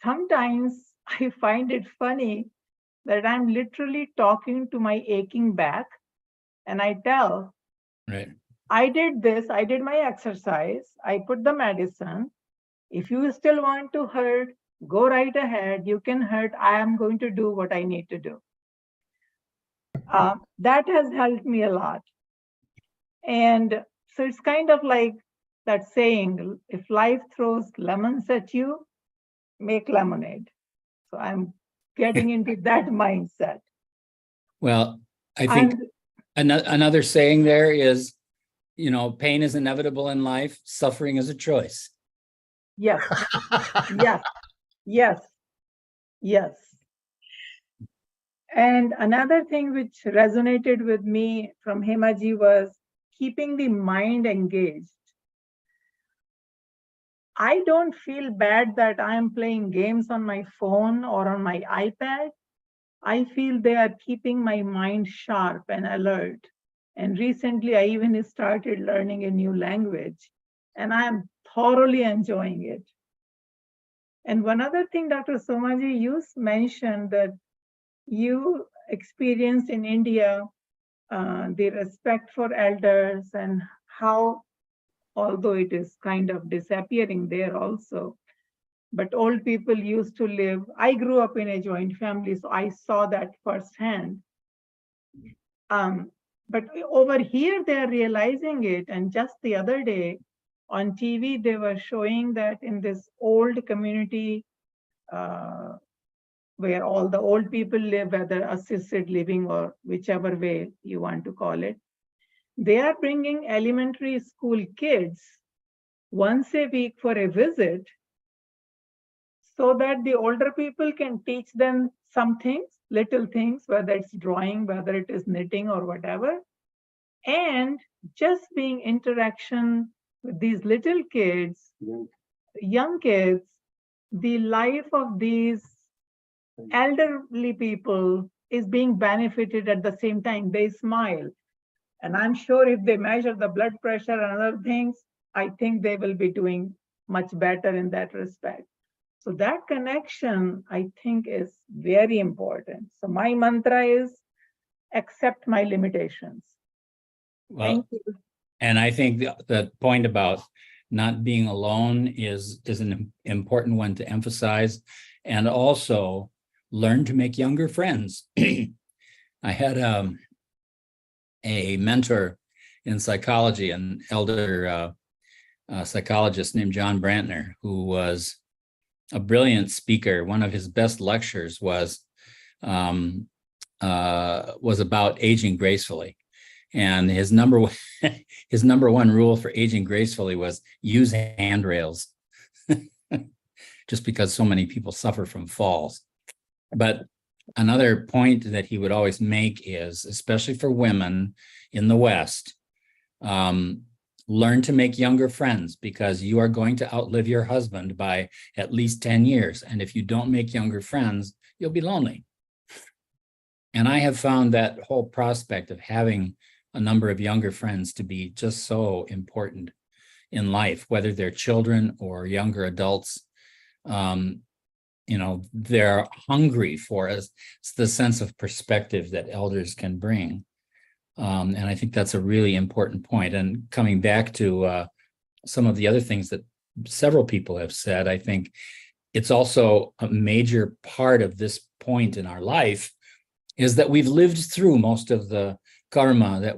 sometimes I find it funny that I'm literally talking to my aching back, and I tell, Right. I did this, I did my exercise, I put the medicine. If you still want to hurt, go right ahead. You can hurt. I am going to do what I need to do. That has helped me a lot. And so it's kind of like that saying, if life throws lemons at you, make lemonade. So I'm getting into that mindset. Well, I think another saying there is, pain is inevitable in life. Suffering is a choice. Yes, yes, yes, yes. And another thing which resonated with me from Hemaji was keeping the mind engaged. I don't feel bad that I am playing games on my phone or on my iPad. I feel they are keeping my mind sharp and alert. And recently, I even started learning a new language, and I am thoroughly enjoying it. And one other thing, Dr. Somaji, you mentioned that you experienced in India the respect for elders and how, although it is kind of disappearing there also, but old people used to live. I grew up in a joint family, so I saw that firsthand. But over here, they are realizing it. And just the other day on TV, they were showing that in this old community where all the old people live, whether assisted living or whichever way you want to call it, they are bringing elementary school kids once a week for a visit so that the older people can teach them some things, little things, whether it's drawing, whether it is knitting or whatever. And just being interaction with these little kids, young kids, the life of these elderly people is being benefited at the same time. They smile. And I'm sure if they measure the blood pressure and other things, I think they will be doing much better in that respect. So that connection, I think, is very important. So my mantra is accept my limitations. Well, thank you. And I think the point about not being alone is an important one to emphasize, and also learn to make younger friends. I had a mentor in psychology, an elder psychologist named John Brantner, who was a brilliant speaker. One of his best lectures was about aging gracefully. And his number one rule for aging gracefully was use handrails, just because so many people suffer from falls. But another point that he would always make is, especially for women in the West, learn to make younger friends, because you are going to outlive your husband by at least 10 years. And if you don't make younger friends, you'll be lonely. And I have found that whole prospect of having a number of younger friends to be just so important in life, whether they're children or younger adults. They're hungry for us. It's the sense of perspective that elders can bring. And I think that's a really important point. And coming back to some of the other things that several people have said, I think it's also a major part of this point in our life is that we've lived through most of the karma that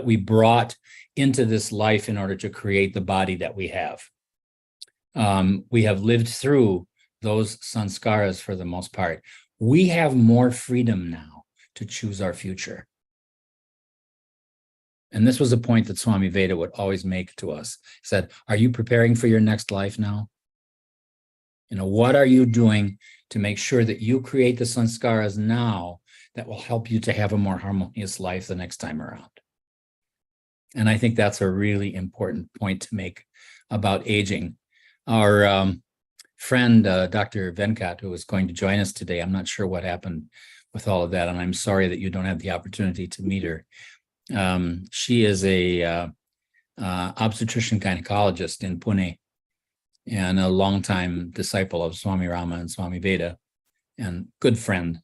we brought into this life in order to create the body that we have. We have lived through those sanskaras for the most part. We have more freedom now to choose our future. And this was a point that Swami Veda would always make to us. He said, are you preparing for your next life now? What are you doing to make sure that you create the sanskaras now that will help you to have a more harmonious life the next time around? And I think that's a really important point to make about aging. Our friend, Dr. Venkat, who is going to join us today, I'm not sure what happened with all of that, and I'm sorry that you don't have the opportunity to meet her. She is a obstetrician gynecologist in Pune and a longtime disciple of Swami Rama and Swami Veda, and good friend.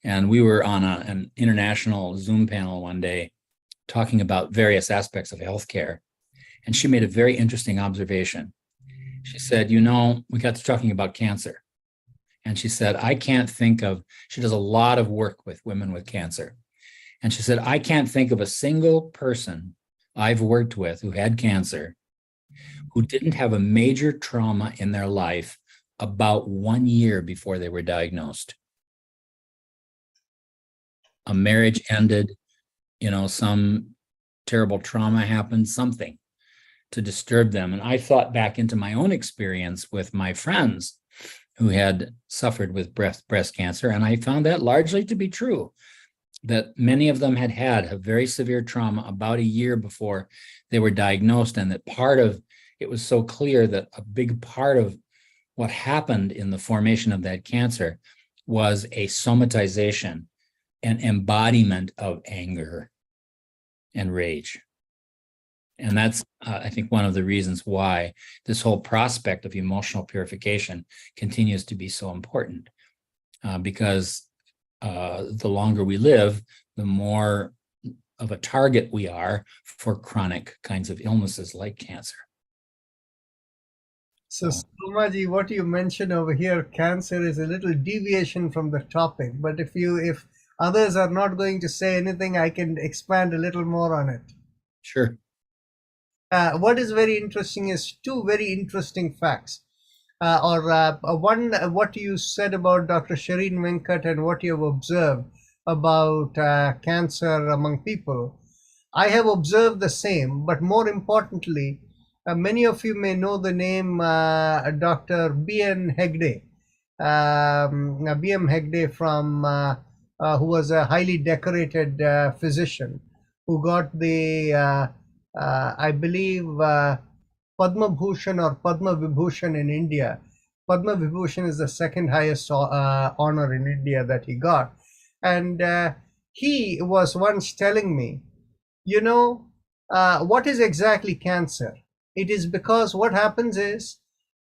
And we were on an international Zoom panel one day talking about various aspects of healthcare. And she made a very interesting observation. She said, we got to talking about cancer. And she said, she does a lot of work with women with cancer. And she said, I can't think of a single person I've worked with who had cancer who didn't have a major trauma in their life about 1 year before they were diagnosed. A marriage ended, some terrible trauma happened, something to disturb them. And I thought back into my own experience with my friends who had suffered with breast cancer. And I found that largely to be true, that many of them had a very severe trauma about a year before they were diagnosed. And that it was so clear that a big part of what happened in the formation of that cancer was a somatization and embodiment of anger and rage. And that's, I think, one of the reasons why this whole prospect of emotional purification continues to be so important, because the longer we live, the more of a target we are for chronic kinds of illnesses like cancer. So, Somaji, what you mentioned over here, cancer, is a little deviation from the topic. But if others are not going to say anything, I can expand a little more on it. Sure. What is very interesting is two very interesting facts. One, what you said about Dr. Shireen Venkat and what you have observed about cancer among people. I have observed the same, but more importantly, many of you may know the name Dr. B.N. Hegde. B.M. Hegde who was a highly decorated physician who got the, I believe, Padma Bhushan or Padma Vibhushan in India. Padma Vibhushan is the second highest honor in India that he got. And he was once telling me, what is exactly cancer? It is because what happens is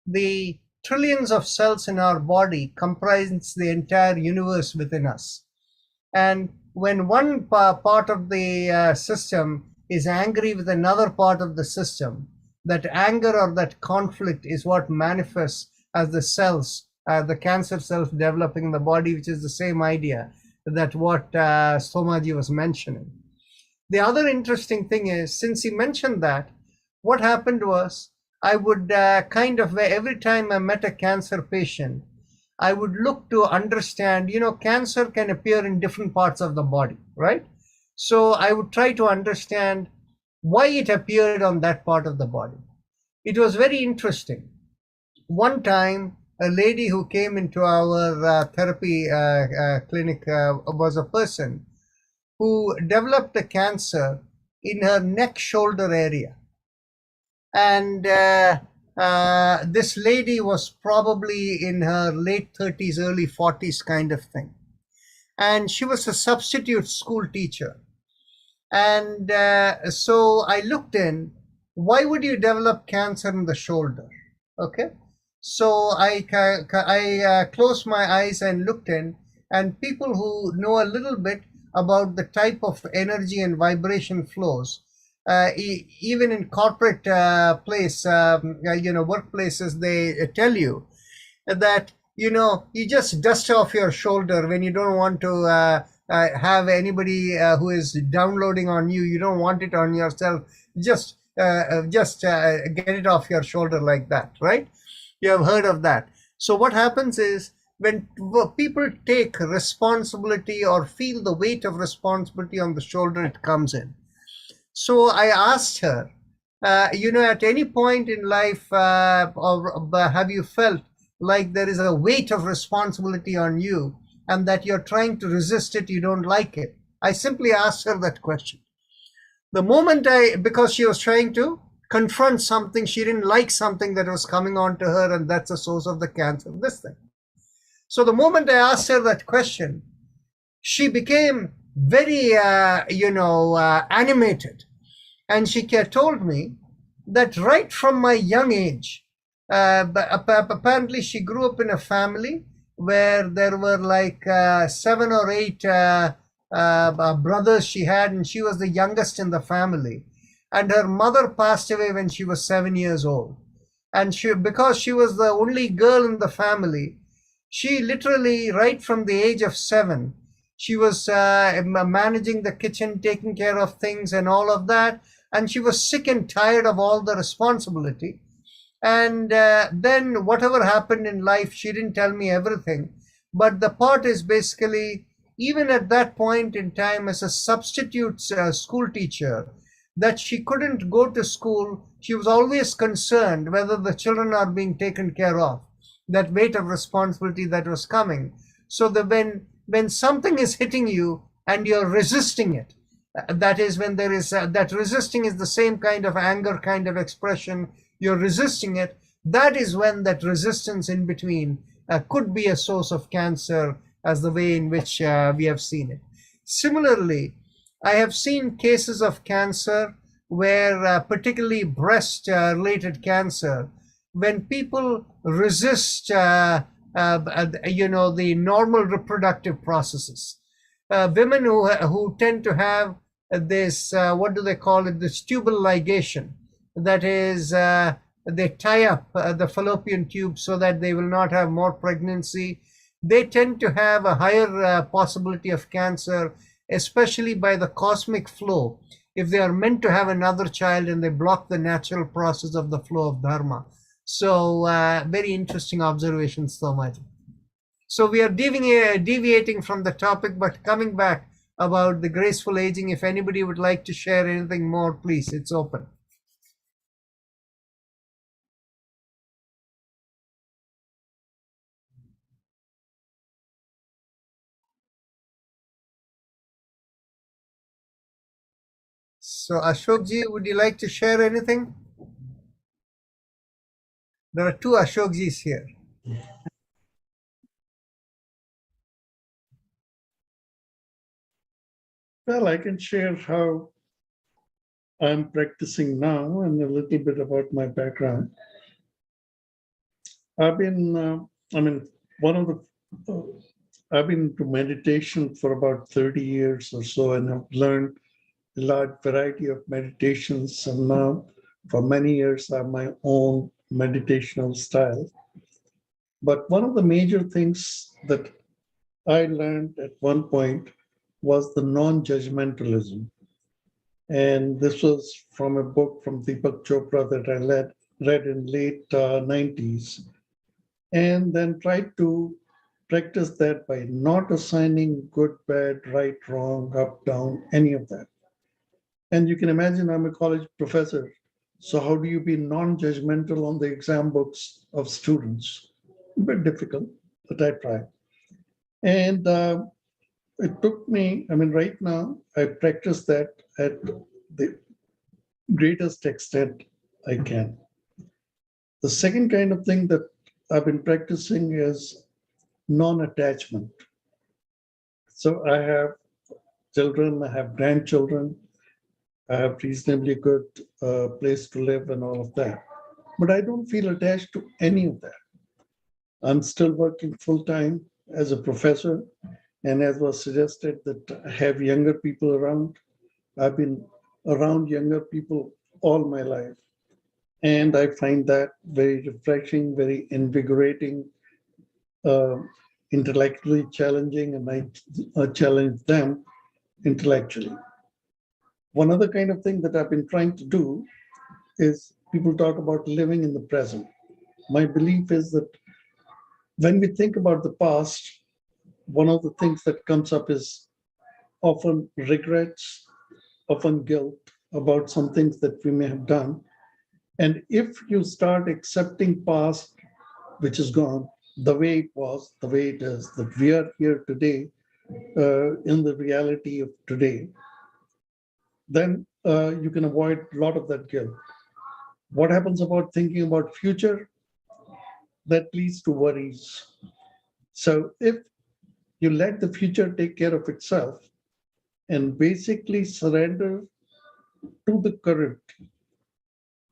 the trillions of cells in our body comprise the entire universe within us. And when one part of the system is angry with another part of the system, that anger or that conflict is what manifests as the cells, the cancer cells developing in the body, which is the same idea that what Somaji was mentioning. The other interesting thing is, since he mentioned that, what happened was, I would every time I met a cancer patient, I would look to understand, cancer can appear in different parts of the body, right? So I would try to understand why it appeared on that part of the body. It was very interesting. One time, a lady who came into our therapy clinic was a person who developed a cancer in her neck shoulder area. And this lady was probably in her late 30s, early 40s kind of thing. And she was a substitute school teacher. And so I looked in, why would you develop cancer in the shoulder? Okay. So I closed my eyes and looked in, and people who know a little bit about the type of energy and vibration flows, even in corporate workplaces, they tell you that, you just dust off your shoulder when you don't want to have anybody who is downloading on you. You don't want it on yourself. Just get it off your shoulder like that, right? You have heard of that. So what happens is, when people take responsibility or feel the weight of responsibility on the shoulder, it comes in. So I asked her, at any point in life, have you felt like there is a weight of responsibility on you and that you're trying to resist it, you don't like it? I simply asked her that question. The moment because she was trying to confront something, she didn't like something that was coming on to her, and that's the source of the cancer, this thing. So the moment I asked her that question, she became very, animated. And she told me that right from my young age, apparently she grew up in a family where there were like 7 or 8 brothers she had, and she was the youngest in the family. And her mother passed away when she was 7 years old. And because she was the only girl in the family, she literally, right from the age of 7, she was managing the kitchen, taking care of things and all of that. And she was sick and tired of all the responsibility. And then whatever happened in life, she didn't tell me everything. But the part is basically, even at that point in time as a substitute school teacher, that she couldn't go to school. She was always concerned whether the children are being taken care of. that weight of responsibility that was coming. So that when something is hitting you and you're resisting it, that is when there is that resisting is the same kind of anger kind of expression. You're resisting it. That is when that resistance in between could be a source of cancer, as the way in which we have seen it. Similarly, I have seen cases of cancer where, particularly breast related cancer, when people resist, the normal reproductive processes. Women who tend to have this, what do they call it, this tubal ligation. That is, they tie up the fallopian tube so that they will not have more pregnancy. They tend to have a higher possibility of cancer, especially by the cosmic flow. If they are meant to have another child and they block the natural process of the flow of dharma. So, very interesting observations, so much. So we are deviating from the topic, but coming back about the graceful aging. If anybody would like to share anything more, please, it's open. So Ashokji, would you like to share anything? There are two Ashokjis here. Well, I can share how I'm practicing now and a little bit about my background. I've been, I've been into meditation for about 30 years or so, and have learned a large variety of meditations. And now, for many years, I have my own meditational style. But one of the major things that I learned at one point was the non-judgmentalism. And this was from a book from Deepak Chopra that I read in late 90s, and then tried to practice that by not assigning good, bad, right, wrong, up, down, any of that. And you can imagine I'm a college professor. So how do you be non-judgmental on the exam books of students? A bit difficult, but I tried. And it took me, right now, I practice that at the greatest extent I can. The second kind of thing that I've been practicing is non-attachment. So I have children, I have grandchildren, I have reasonably good place to live and all of that. But I don't feel attached to any of that. I'm still working full-time as a professor. And as was suggested, that I have younger people around. I've been around younger people all my life. And I find that very refreshing, very invigorating, intellectually challenging, and I challenge them intellectually. One other kind of thing that I've been trying to do is people talk about living in the present. My belief is that when we think about the past, one of the things that comes up is often regrets, often guilt about some things that we may have done. And if you start accepting past, which is gone, the way it was, the way it is, that we are here today, in the reality of today, then you can avoid a lot of that guilt. What happens about thinking about future? That leads to worries. So if you let the future take care of itself and basically surrender to the current,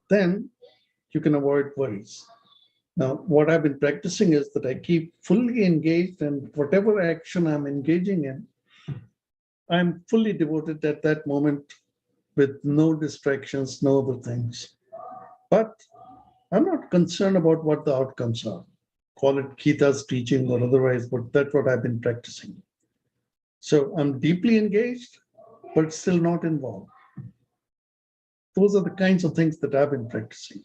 then you can avoid worries. Now, what I've been practicing is that I keep fully engaged, and whatever action I'm engaging in, I'm fully devoted at that moment with no distractions, no other things. But I'm not concerned about what the outcomes are. Call it Gita's teaching or otherwise, but that's what I've been practicing. So I'm deeply engaged, but still not involved. Those are the kinds of things that I've been practicing.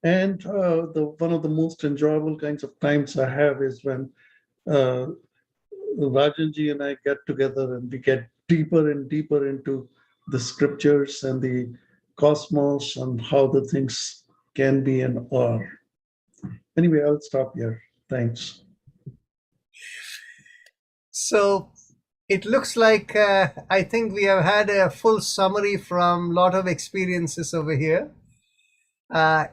And one of the most enjoyable kinds of times I have is when Rajanji and I get together and we get deeper and deeper into the scriptures and the cosmos and how the things can be and are. Anyway, I'll stop here. Thanks. So it looks like I think we have had a full summary from a lot of experiences over here.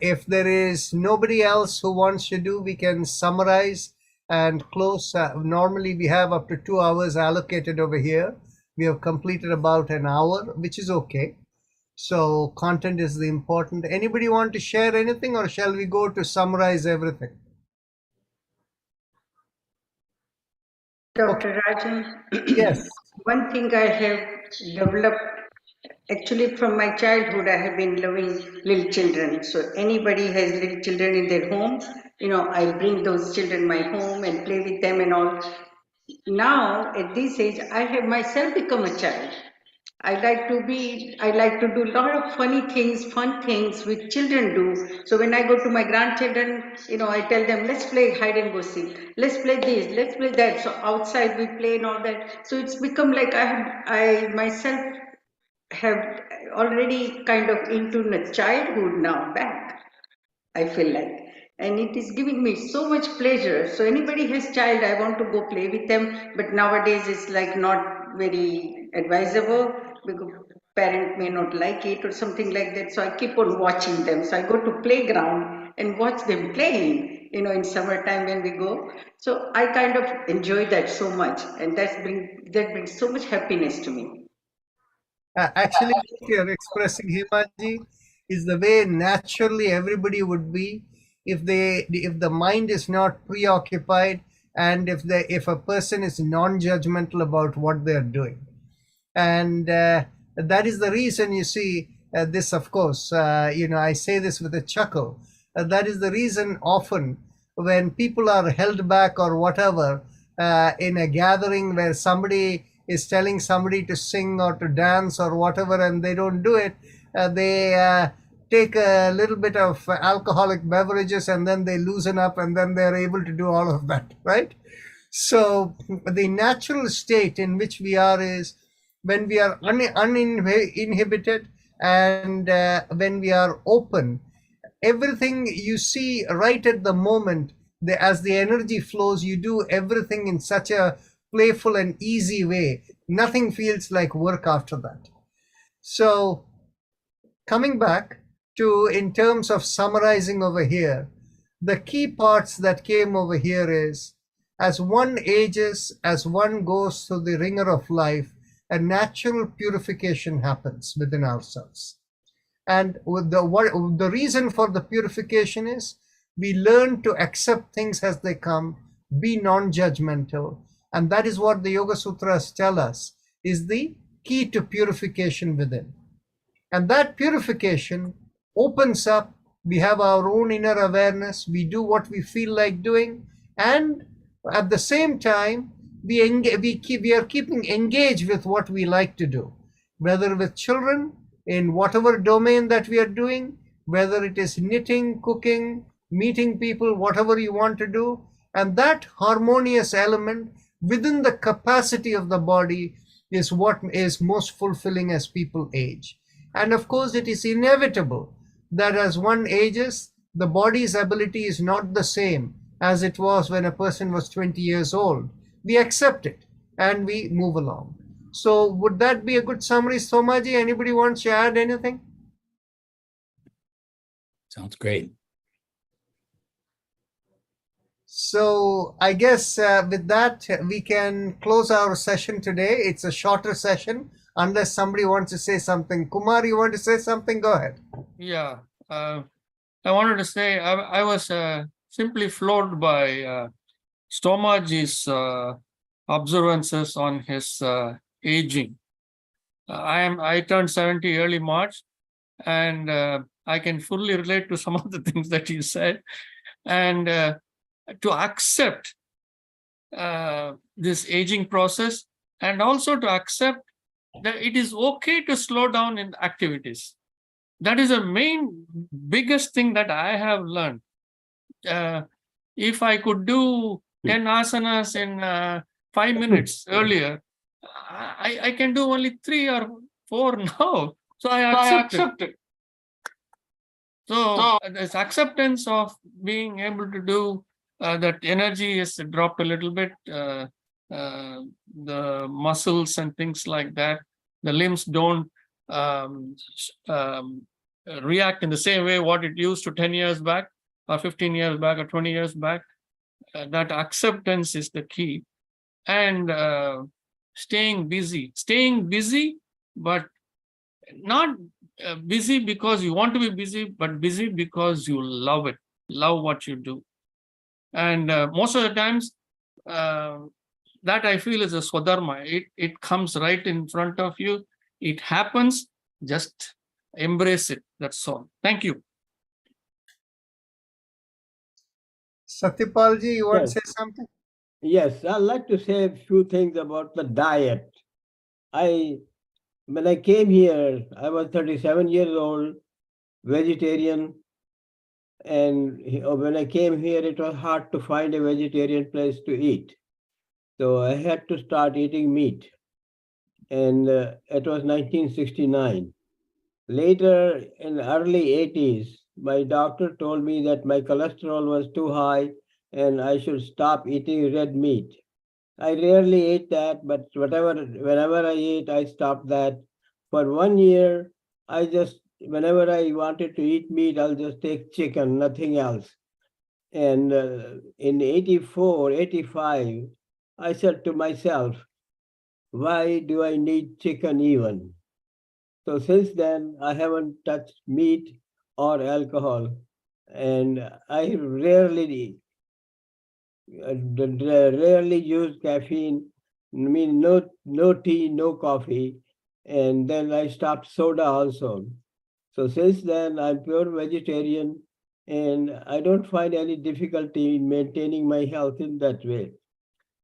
If there is nobody else who wants to do, we can summarize and close. Normally, we have up to 2 hours allocated over here. We have completed about an hour, which is okay. So content is the important. Anybody want to share anything, or shall we go to summarize everything? Dr. Rajan, Yes. one thing I have developed, actually from my childhood, I have been loving little children. So anybody has little children in their home, I'll bring those children my home and play with them and all. Now, at this age, I have myself become a child. I like to do a lot of funny things, fun things which children do. So when I go to my grandchildren, I tell them, let's play hide and go seek. Let's play this, let's play that. So outside we play and all that. So it's become like I myself have already kind of into the childhood now back. I feel like. And it is giving me so much pleasure. So anybody has child, I want to go play with them. But nowadays it's like not very advisable because parent may not like it or something like that. So I keep on watching them. So I go to playground and watch them playing, in summertime when we go. So I kind of enjoy that so much. And that brings so much happiness to me. Actually, what you're expressing, Himaji, is the way naturally everybody would be if the mind is not preoccupied, and if a person is non-judgmental about what they're doing. And that is the reason you see this, of course, I say this with a chuckle. That is the reason often when people are held back or whatever in a gathering where somebody is telling somebody to sing or to dance or whatever, and they don't do it, they take a little bit of alcoholic beverages, and then they loosen up, and then they're able to do all of that, right? So the natural state in which we are is when we are uninhibited, and when we are open. Everything you see right at the moment, as the energy flows, you do everything in such a playful and easy way. Nothing feels like work after that. So coming back to, in terms of summarizing over here, the key parts that came over here is, as one ages, as one goes through the ringer of life, a natural purification happens within ourselves. And the reason for the purification is we learn to accept things as they come, be non-judgmental, and that is what the Yoga Sutras tell us is the key to purification within. And that purification opens up. We have our own inner awareness. We do what we feel like doing, and at the same time, we are keeping engaged with what we like to do, whether with children, in whatever domain that we are doing, whether it is knitting, cooking, meeting people, whatever you want to do. And that harmonious element within the capacity of the body is what is most fulfilling as people age. And of course, it is inevitable that as one ages, the body's ability is not the same as it was when a person was 20 years old. We accept it and we move along. So would that be a good summary, Somaji? Anybody wants to add anything? Sounds great. So I guess with that, we can close our session today. It's a shorter session, unless somebody wants to say something. Kumar, you want to say something? Go ahead. Yeah, I wanted to say I was simply floored by Stomaji's observances on his aging. I turned 70 early March, and I can fully relate to some of the things that he said, and to accept this aging process, and also to accept that it is okay to slow down in activities. That is the biggest thing that I have learned. If I could do 10 asanas in 5 minutes earlier, I can do only 3 or 4 now. So I accept it. So this acceptance of being able to do that energy is dropped a little bit. The muscles and things like that, the limbs don't react in the same way what it used to 10 years back or 15 years back or 20 years back. That acceptance is the key. And staying busy, but not busy because you want to be busy, but busy because you love it, love what you do. And most of the times, that I feel is a swadharma. It comes right in front of you. It happens. Just embrace it. That's all. Thank you. Satyapalji, you want to Yes. say something? Yes, I'd like to say a few things about the diet. When I came here, I was 37 years old, vegetarian, and when I came here, it was hard to find a vegetarian place to eat. So I had to start eating meat, and it was 1969. Later, in the early 80s, my doctor told me that my cholesterol was too high and I should stop eating red meat. I rarely ate that, but whenever I ate, I stopped that. For 1 year, whenever I wanted to eat meat, I'll just take chicken, nothing else. And in 84, 85, I said to myself, why do I need chicken even? So since then, I haven't touched meat or alcohol, and I rarely use caffeine. I mean, no tea, no coffee, and then I stopped soda also. So since then, I'm pure vegetarian, and I don't find any difficulty in maintaining my health in that way.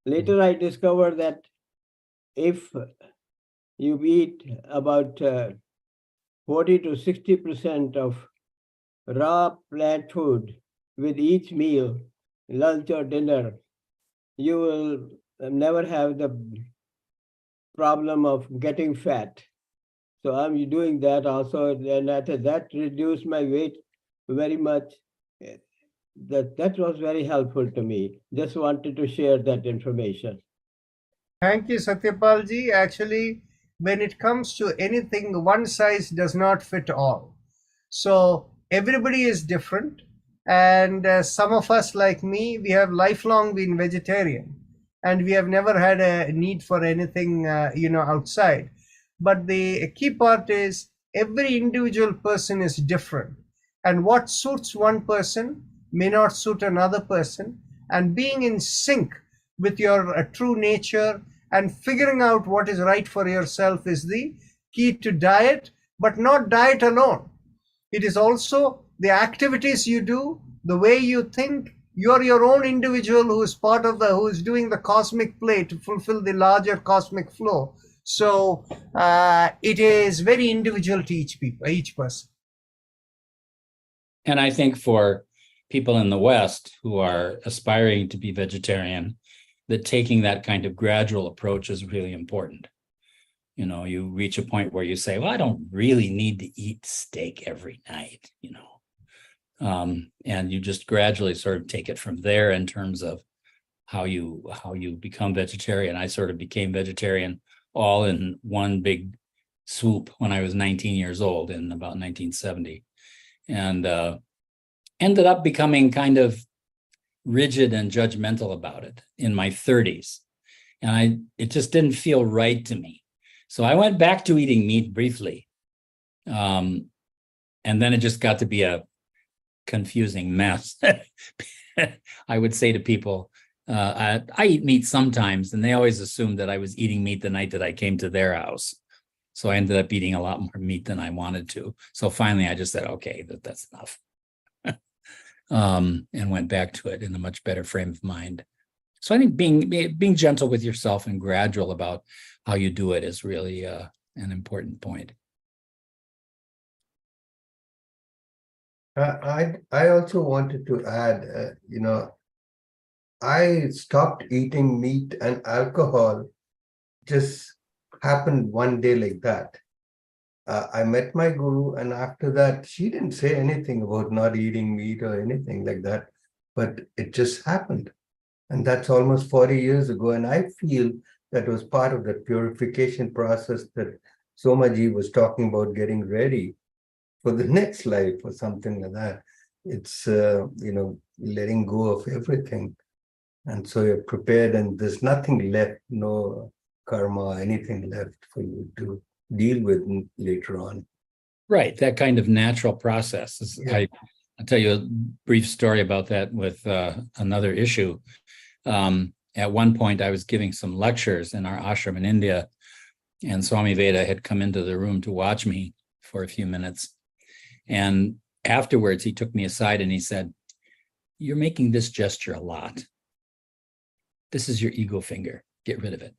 Later, I discovered that if you eat about 40 to 60% of raw plant food with each meal, lunch or dinner, you will never have the problem of getting fat. So I'm doing that also, and that reduced my weight very much. That was very helpful to me. Just wanted to share that information. Thank you, Satyapalji. Actually, when it comes to anything, one size does not fit all. So everybody is different. And some of us, like me, we have lifelong been vegetarian and we have never had a need for anything, outside. But the key part is every individual person is different. And what suits one person may not suit another person. And being in sync with your true nature and figuring out what is right for yourself is the key to diet, but not diet alone. It is also the activities you do, the way you think. You're your own individual who is who is doing the cosmic play to fulfill the larger cosmic flow. So it is very individual to each person. And I think for people in the West who are aspiring to be vegetarian, that taking that kind of gradual approach is really important. You know, you reach a point where you say, well, I don't really need to eat steak every night, and you just gradually sort of take it from there in terms of how you become vegetarian. I sort of became vegetarian all in one big swoop when I was 19 years old in about 1970, and ended up becoming kind of rigid and judgmental about it in my 30s. And it just didn't feel right to me. So I went back to eating meat briefly. And then it just got to be a confusing mess. I would say to people, I eat meat sometimes, and they always assumed that I was eating meat the night that I came to their house. So I ended up eating a lot more meat than I wanted to. So finally I just said, okay, that's enough. And went back to it in a much better frame of mind. So I think being gentle with yourself and gradual about how you do it is really an important point. I also wanted to add, I stopped eating meat and alcohol. Just happened one day like that. I met my guru, and after that, she didn't say anything about not eating meat or anything like that, but it just happened. And that's almost 40 years ago. And I feel that was part of the purification process that Somaji was talking about, getting ready for the next life or something like that. It's, letting go of everything. And so you're prepared, and there's nothing left, no karma, anything left for you to deal with later on. Right, that kind of natural process. Yeah. I'll tell you a brief story about that with another issue. At one point, I was giving some lectures in our ashram in India, and Swami Veda had come into the room to watch me for a few minutes. And afterwards, he took me aside and he said, "You're making this gesture a lot. This is your ego finger. Get rid of it."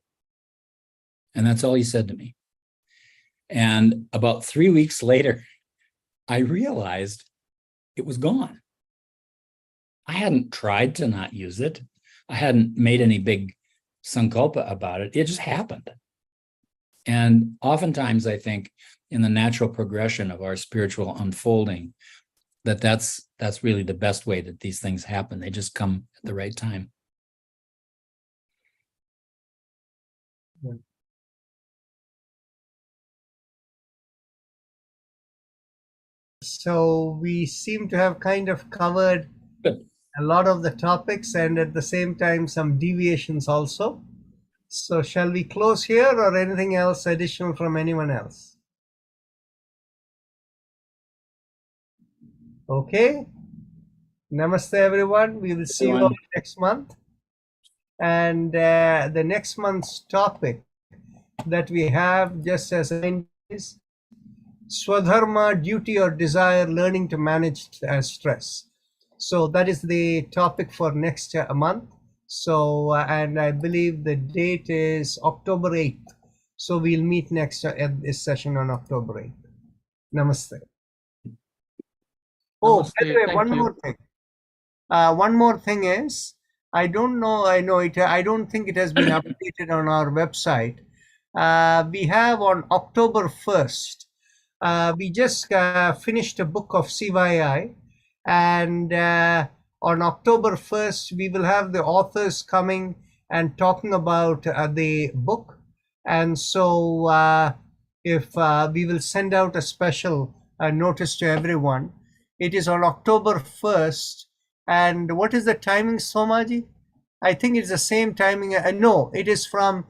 And that's all he said to me. And about 3 weeks later, I realized it was gone. I hadn't tried to not use it. I hadn't made any big sankalpa about it. It just happened. And oftentimes I think in the natural progression of our spiritual unfolding, that's really the best way that these things happen. They just come at the right time. So we seem to have kind of covered Good. a lot of the topics, and at the same time some deviations also. So shall we close here, or anything else additional from anyone else? Okay. Namaste everyone. We will see you all next month. And the next month's topic that we have, just as a reminder, is Swadharma, duty or desire, learning to manage stress. So that is the topic for next month. So, and I believe the date is October 8th. So we'll meet next at this session on October 8th. Namaste. Oh, by the way, Thank one you. more thing. One more thing is, I don't know, I know it, I don't think it has been updated on our website. We have on October 1st, we just finished a book of CYAI, and on October 1st, we will have the authors coming and talking about the book. And so if we will send out a special notice to everyone. It is on October 1st. And what is the timing, Somaji? I think it's the same timing. No, it is from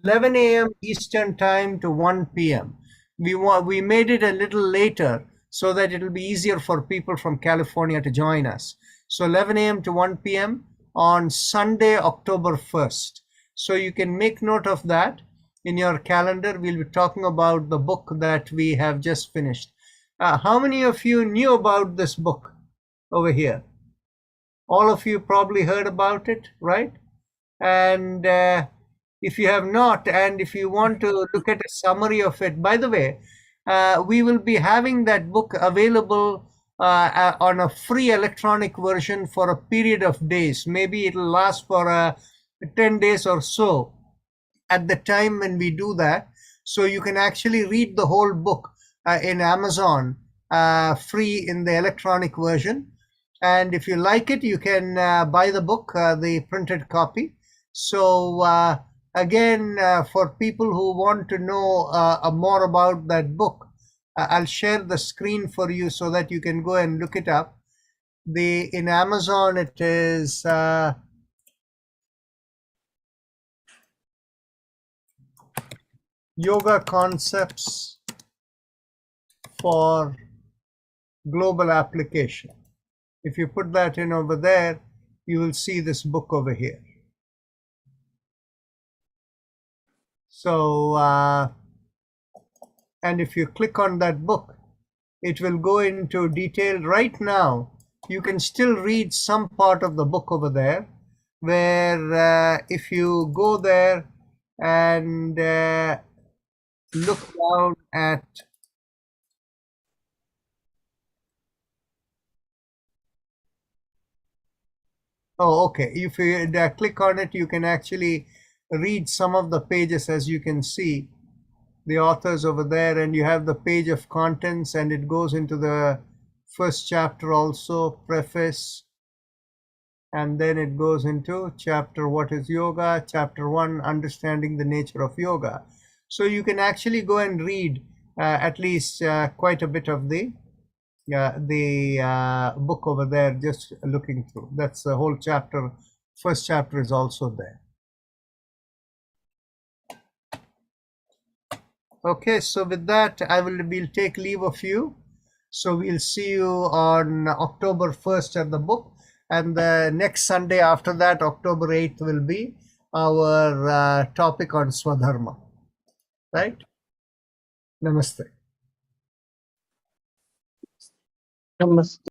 11 a.m. Eastern time to 1 p.m. We made it a little later so that it will be easier for people from California to join us. So 11 a.m. to 1 p.m. on Sunday, October 1st. So you can make note of that in your calendar. We'll be talking about the book that we have just finished. How many of you knew about this book over here? All of you probably heard about it, right? And if you have not, and if you want to look at a summary of it, by the way, we will be having that book available on a free electronic version for a period of days. Maybe it'll last for 10 days or so at the time when we do that. So you can actually read the whole book in Amazon free in the electronic version. And if you like it, you can buy the book, the printed copy. So again, for people who want to know more about that book, I'll share the screen for you so that you can go and look it up. In Amazon, it is Yoga Concepts for Global Application. If you put that in over there, you will see this book over here. So, and if you click on that book, it will go into detail. Right now, you can still read some part of the book over there, where if you go there and look down at okay. If you click on it, you can actually read some of the pages, as you can see. the authors over there, and you have the page of contents, and it goes into the first chapter also, preface, and then it goes into chapter what is yoga, chapter 1, understanding the nature of yoga. So you can actually go and read at least quite a bit of the book over there, just looking through. That's the whole chapter. First chapter is also there. Okay, so with that, we'll take leave of you. So we'll see you on October 1st at the book, and the next Sunday after that, October 8th, will be our topic on Swadharma. Right? Namaste. Namaste.